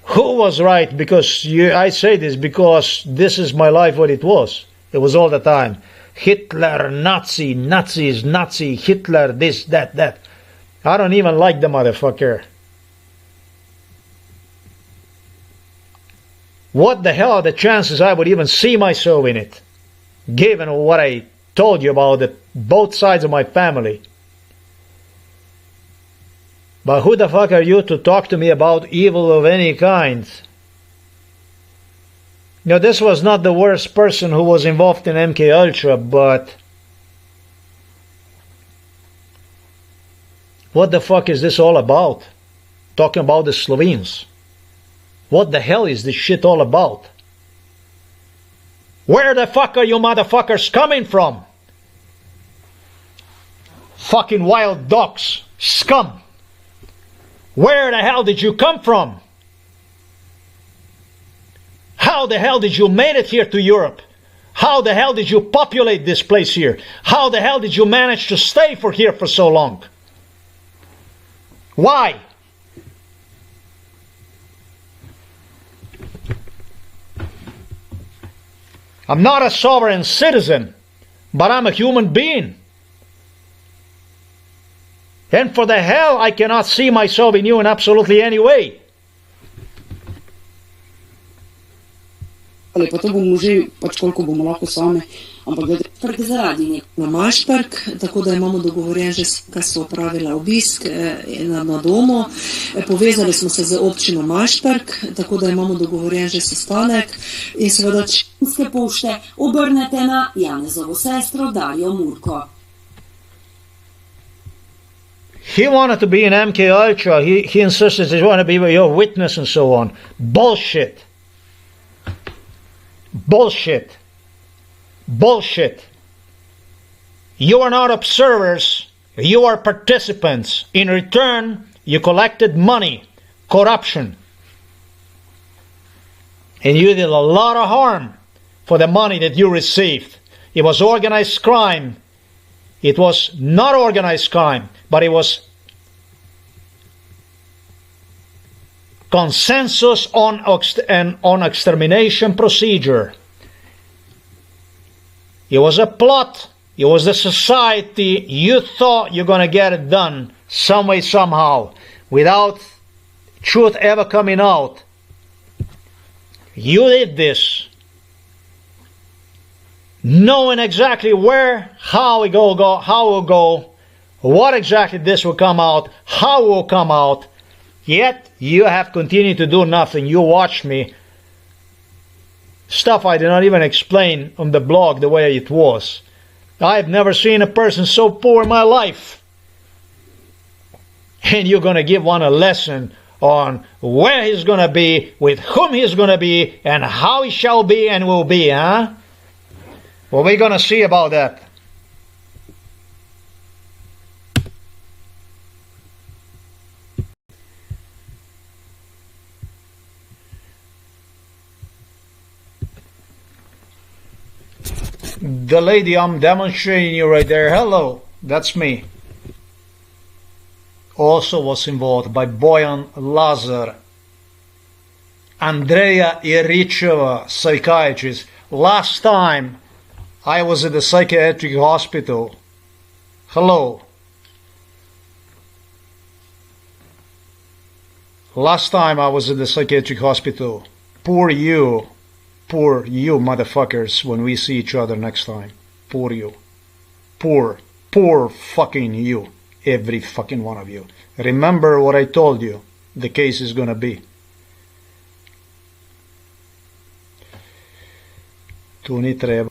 A: who was right, because I say this because this is my life what it was. It was all the time. Hitler, Nazi, Nazis, Nazi, Hitler, this, that. I don't even like the motherfucker. What the hell are the chances I would even see myself in it? Given what I told you about both sides of my family. But who the fuck are you to talk to me about evil of any kind? Now, this was not the worst person who was involved in MK Ultra, but what the fuck is this all about? Talking about the Slovenes. What the hell is this shit all about? Where the fuck are you motherfuckers coming from? Fucking wild dogs. Scum. Where the hell did you come from? How the hell did you make it here to Europe? How the hell did you populate this place here? How the hell did you manage to stay here for so long? Why? I'm not a sovereign citizen, but I'm a human being. And for the hell, I cannot see myself in you in absolutely any way.
D: Ali pa to bomo že, pač koliko bomo lahko sami, ampak glede
C: Zaradi
D: na Majšperk, tako da imamo dogovorjen že, kar so opravila obisk na domu. Povezali smo se z občino Majšperk, tako da imamo dogovorjen že sestanek in seveda
C: Činske pošte obrnete na Janezovo sestro Darjo Murko.
A: He wanted to be an MK Ultra. He insisted he wanted to be your witness and so on. Bullshit. Bullshit. Bullshit. You are not observers. You are participants. In return, you collected money. Corruption. And you did a lot of harm for the money that you received. It was organized crime. It was not organized crime, but it was consensus on extermination procedure. It was a plot. It was the society. You thought you're going to get it done some way, somehow, without truth ever coming out. You did this, knowing exactly where, how it will go, what exactly this will come out, how it will come out, yet you have continued to do nothing. You watch me. Stuff I did not even explain on the blog the way it was. I've never seen a person so poor in my life. And you're going to give one a lesson on where he's going to be, with whom he's going to be, and how he shall be and will be, huh? Well, we're going to see about that. The lady I'm demonstrating you right there, hello, that's me. Also was involved by Bojan Lazar, Andreja Iricheva, psychiatrist. Last time I was at the psychiatric hospital. Hello. Last time I was at the psychiatric hospital. Poor you, motherfuckers, when we see each other next time. Poor you. Poor fucking you. Every fucking one of you. Remember what I told you the case is gonna be. Tu ni treba.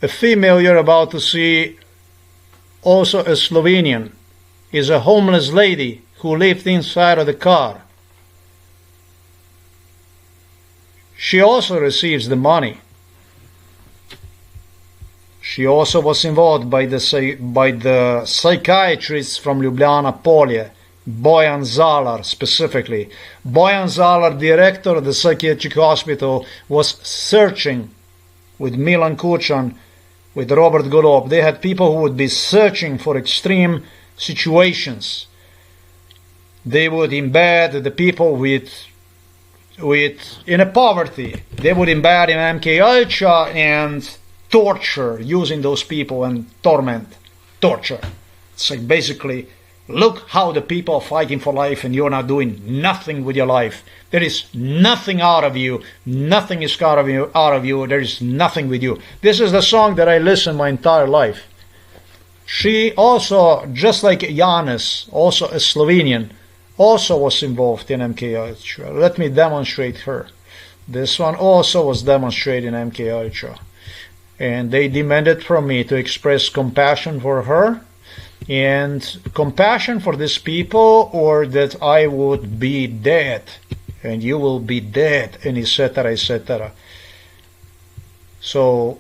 A: A female you're about to see, also a Slovenian, is a homeless lady who lived inside of the car. She also receives the money. She also was involved by the psychiatrists from Ljubljana Polje, Bojan Zalar specifically. Bojan Zalar, director of the psychiatric hospital, was searching with Milan Kučan, with Robert Golob. They had people who would be searching for extreme situations. They would embed the people in a poverty. They would embed in MK Ultra and torture, using those people and torture. It's like basically, look how the people are fighting for life and you're not doing nothing with your life. There is nothing out of you. Nothing is out of you. There is nothing with you. This is the song that I listened my entire life. She also, just like Janez, also a Slovenian, also was involved in MK Ultra. Let me demonstrate her. This one also was demonstrated in MK Ultra. And they demanded from me to express compassion for her and compassion for these people, or that I would be dead and you will be dead, and etc., etc. So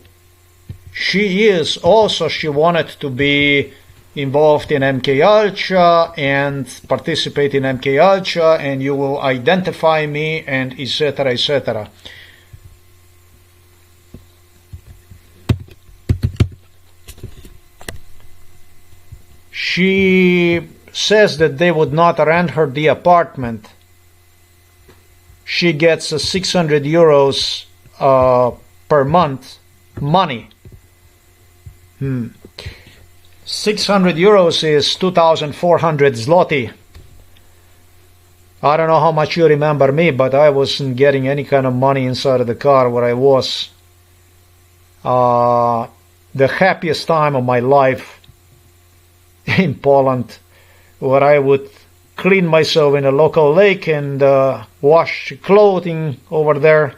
A: she wanted to be involved in MK Ultra and participate in MK Ultra, and you will identify me, and etc., etc. She says that they would not rent her the apartment. She gets 600 euros per month money. 600 euros is 2,400 zloty. I don't know how much you remember me, but I wasn't getting any kind of money inside of the car where I was. The happiest time of my life in Poland, where I would clean myself in a local lake and wash clothing over there,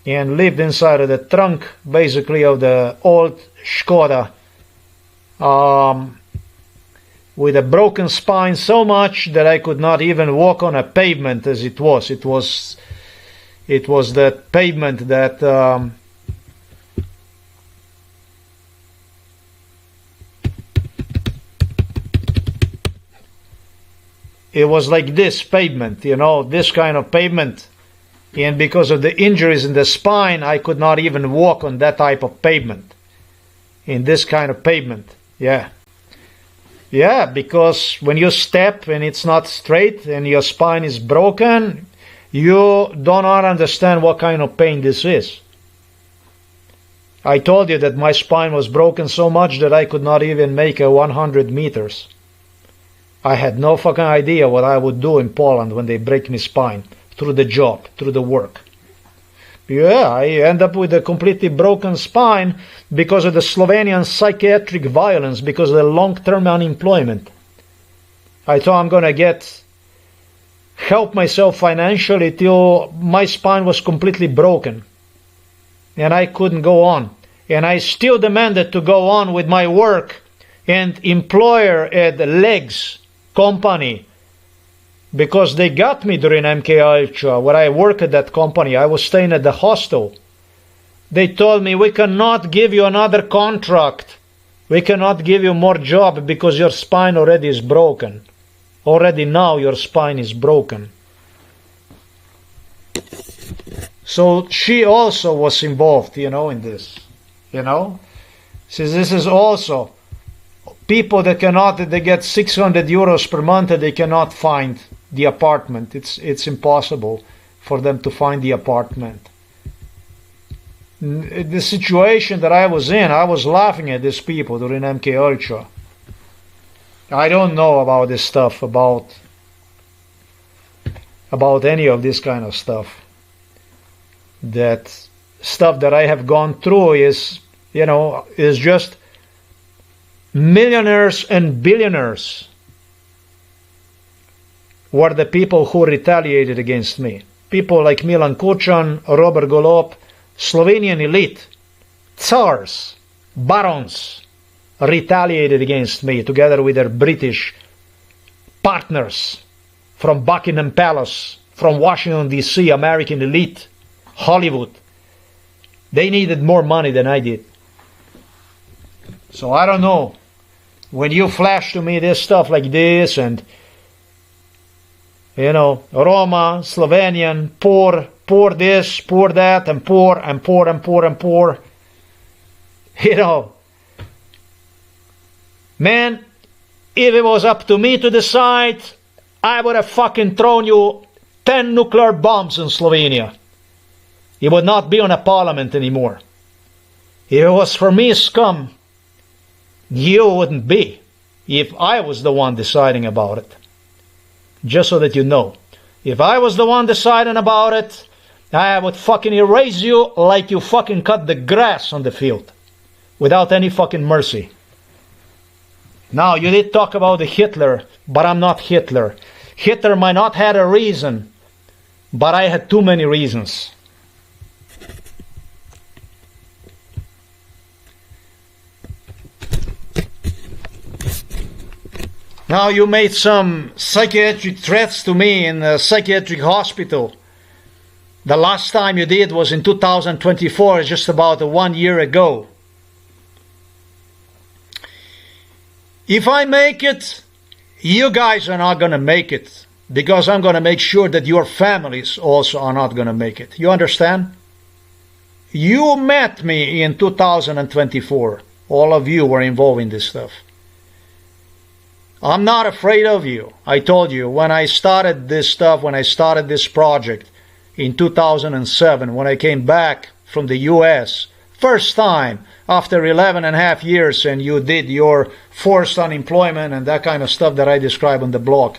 A: and lived inside of the trunk, basically, of the old Skoda, with a broken spine so much that I could not even walk on a pavement as it was. It was that pavement that it was like this pavement, this kind of pavement. And because of the injuries in the spine, I could not even walk on that type of pavement. In this kind of pavement. Yeah. Yeah, because when you step and it's not straight and your spine is broken, you do not understand what kind of pain this is. I told you that my spine was broken so much that I could not even make 100 meters. I had no fucking idea what I would do in Poland when they break my spine, through the job, through the work. Yeah, I end up with a completely broken spine because of the Slovenian psychiatric violence, because of the long-term unemployment. I thought I'm gonna help myself financially till my spine was completely broken. And I couldn't go on. And I still demanded to go on with my work, and employer at the Legs company, because they got me during MK Ultra. Where I work at that company, I was staying at the hostel. They told me, we cannot give you another contract. We cannot give you more job because your spine already is broken. Already now your spine is broken. So she also was involved, in this. See, this is also People that they get 600 euros per month and they cannot find the apartment. It's impossible for them to find the apartment. The situation that I was in, I was laughing at these people during MK Ultra. I don't know about this stuff, about any of this kind of stuff. That stuff that I have gone through is just millionaires and billionaires were the people who retaliated against me. People like Milan Kučan, Robert Golob, Slovenian elite, tsars, barons, retaliated against me together with their British partners from Buckingham Palace, from Washington DC, American elite, Hollywood. They needed more money than I did. So I don't know. When you flash to me this stuff like this and Roma, Slovenian, poor this, poor that, and poor, and poor, and poor, and poor. Man, if it was up to me to decide, I would have fucking thrown you 10 nuclear bombs in Slovenia. It would not be on a parliament anymore. If it was for me, scum, you wouldn't be if I was the one deciding about it. Just so that you know. If I was the one deciding about it, I would fucking erase you like you fucking cut the grass on the field. Without any fucking mercy. Now, you did talk about the Hitler, but I'm not Hitler. Hitler might not have a reason, but I had too many reasons. Now, you made some psychiatric threats to me in a psychiatric hospital. The last time you did was in 2024, just about 1 year ago. If I make it, you guys are not going to make it, because I'm going to make sure that your families also are not going to make it. You understand? You met me in 2024. All of you were involved in this stuff. I'm not afraid of you. I told you, when I started this stuff, when I started this project in 2007, when I came back from the US, first time after 11 and a half years, and you did your forced unemployment and that kind of stuff that I describe on the blog,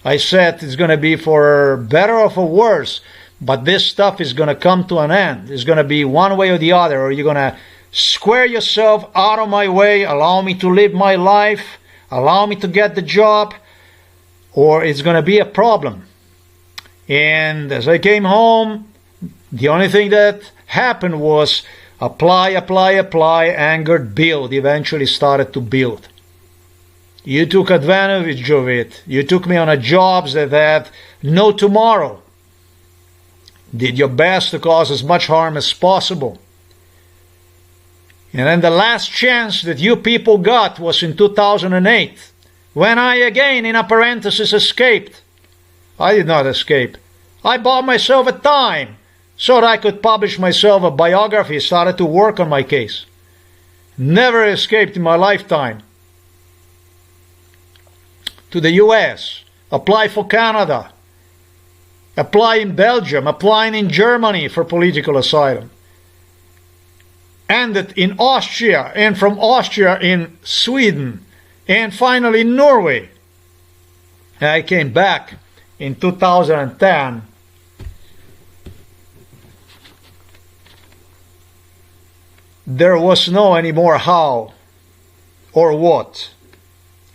A: I said it's going to be for better or for worse, but this stuff is going to come to an end. It's going to be one way or the other, or you're going to square yourself out of my way, allow me to live my life, allow me to get the job, or it's going to be a problem. And as I came home, the only thing that happened was apply, angered, build, eventually started to build. You took advantage of it. You took me on a jobs that had no tomorrow. Did your best to cause as much harm as possible. And then the last chance that you people got was in 2008, when I again, in a parenthesis, escaped. I did not escape. I bought myself a time so that I could publish myself a biography, started to work on my case. Never escaped in my lifetime. To the US, apply for Canada, apply in Belgium, applying in Germany for political asylum. Ended in Austria, and from Austria in Sweden, and finally in Norway. And I came back in 2010. There was no anymore how or what.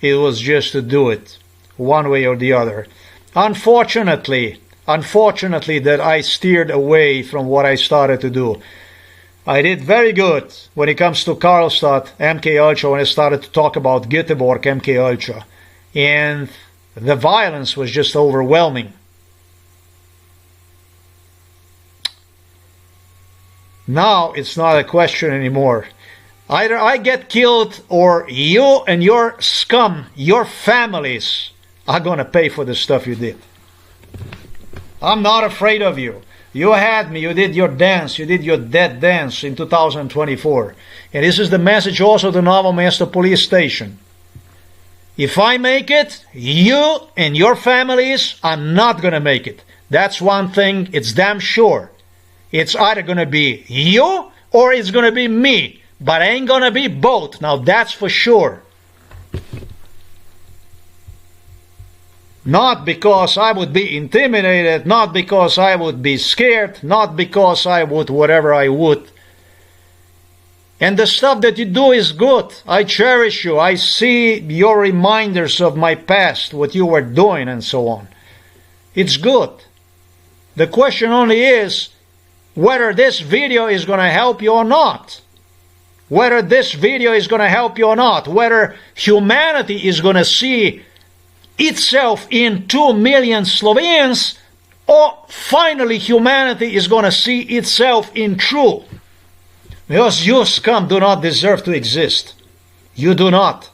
A: It was just to do it, one way or the other. Unfortunately that I steered away from what I started to do. I did very good when it comes to Karlstad, MK Ultra, when I started to talk about Göteborg, MK Ultra. And the violence was just overwhelming. Now it's not a question anymore. Either I get killed or you and your scum, your families, are going to pay for the stuff you did. I'm not afraid of you. You had me, you did your dance, you did your dead dance in 2024. And this is the message also to Novo Mesto police station. If I make it, you and your families are not going to make it. That's one thing, it's damn sure. It's either going to be you or it's going to be me. But it ain't going to be both. Now that's for sure. Not because I would be intimidated, not because I would be scared, not because I would whatever I would. And the stuff that you do is good. I cherish you. I see your reminders of my past, what you were doing and so on. It's good. The question only is whether this video is going to help you or not. Whether this video is going to help you or not. Whether humanity is going to see itself in 2 million Slovenes, or finally humanity is going to see itself in truth. Because you scum do not deserve to exist. You do not.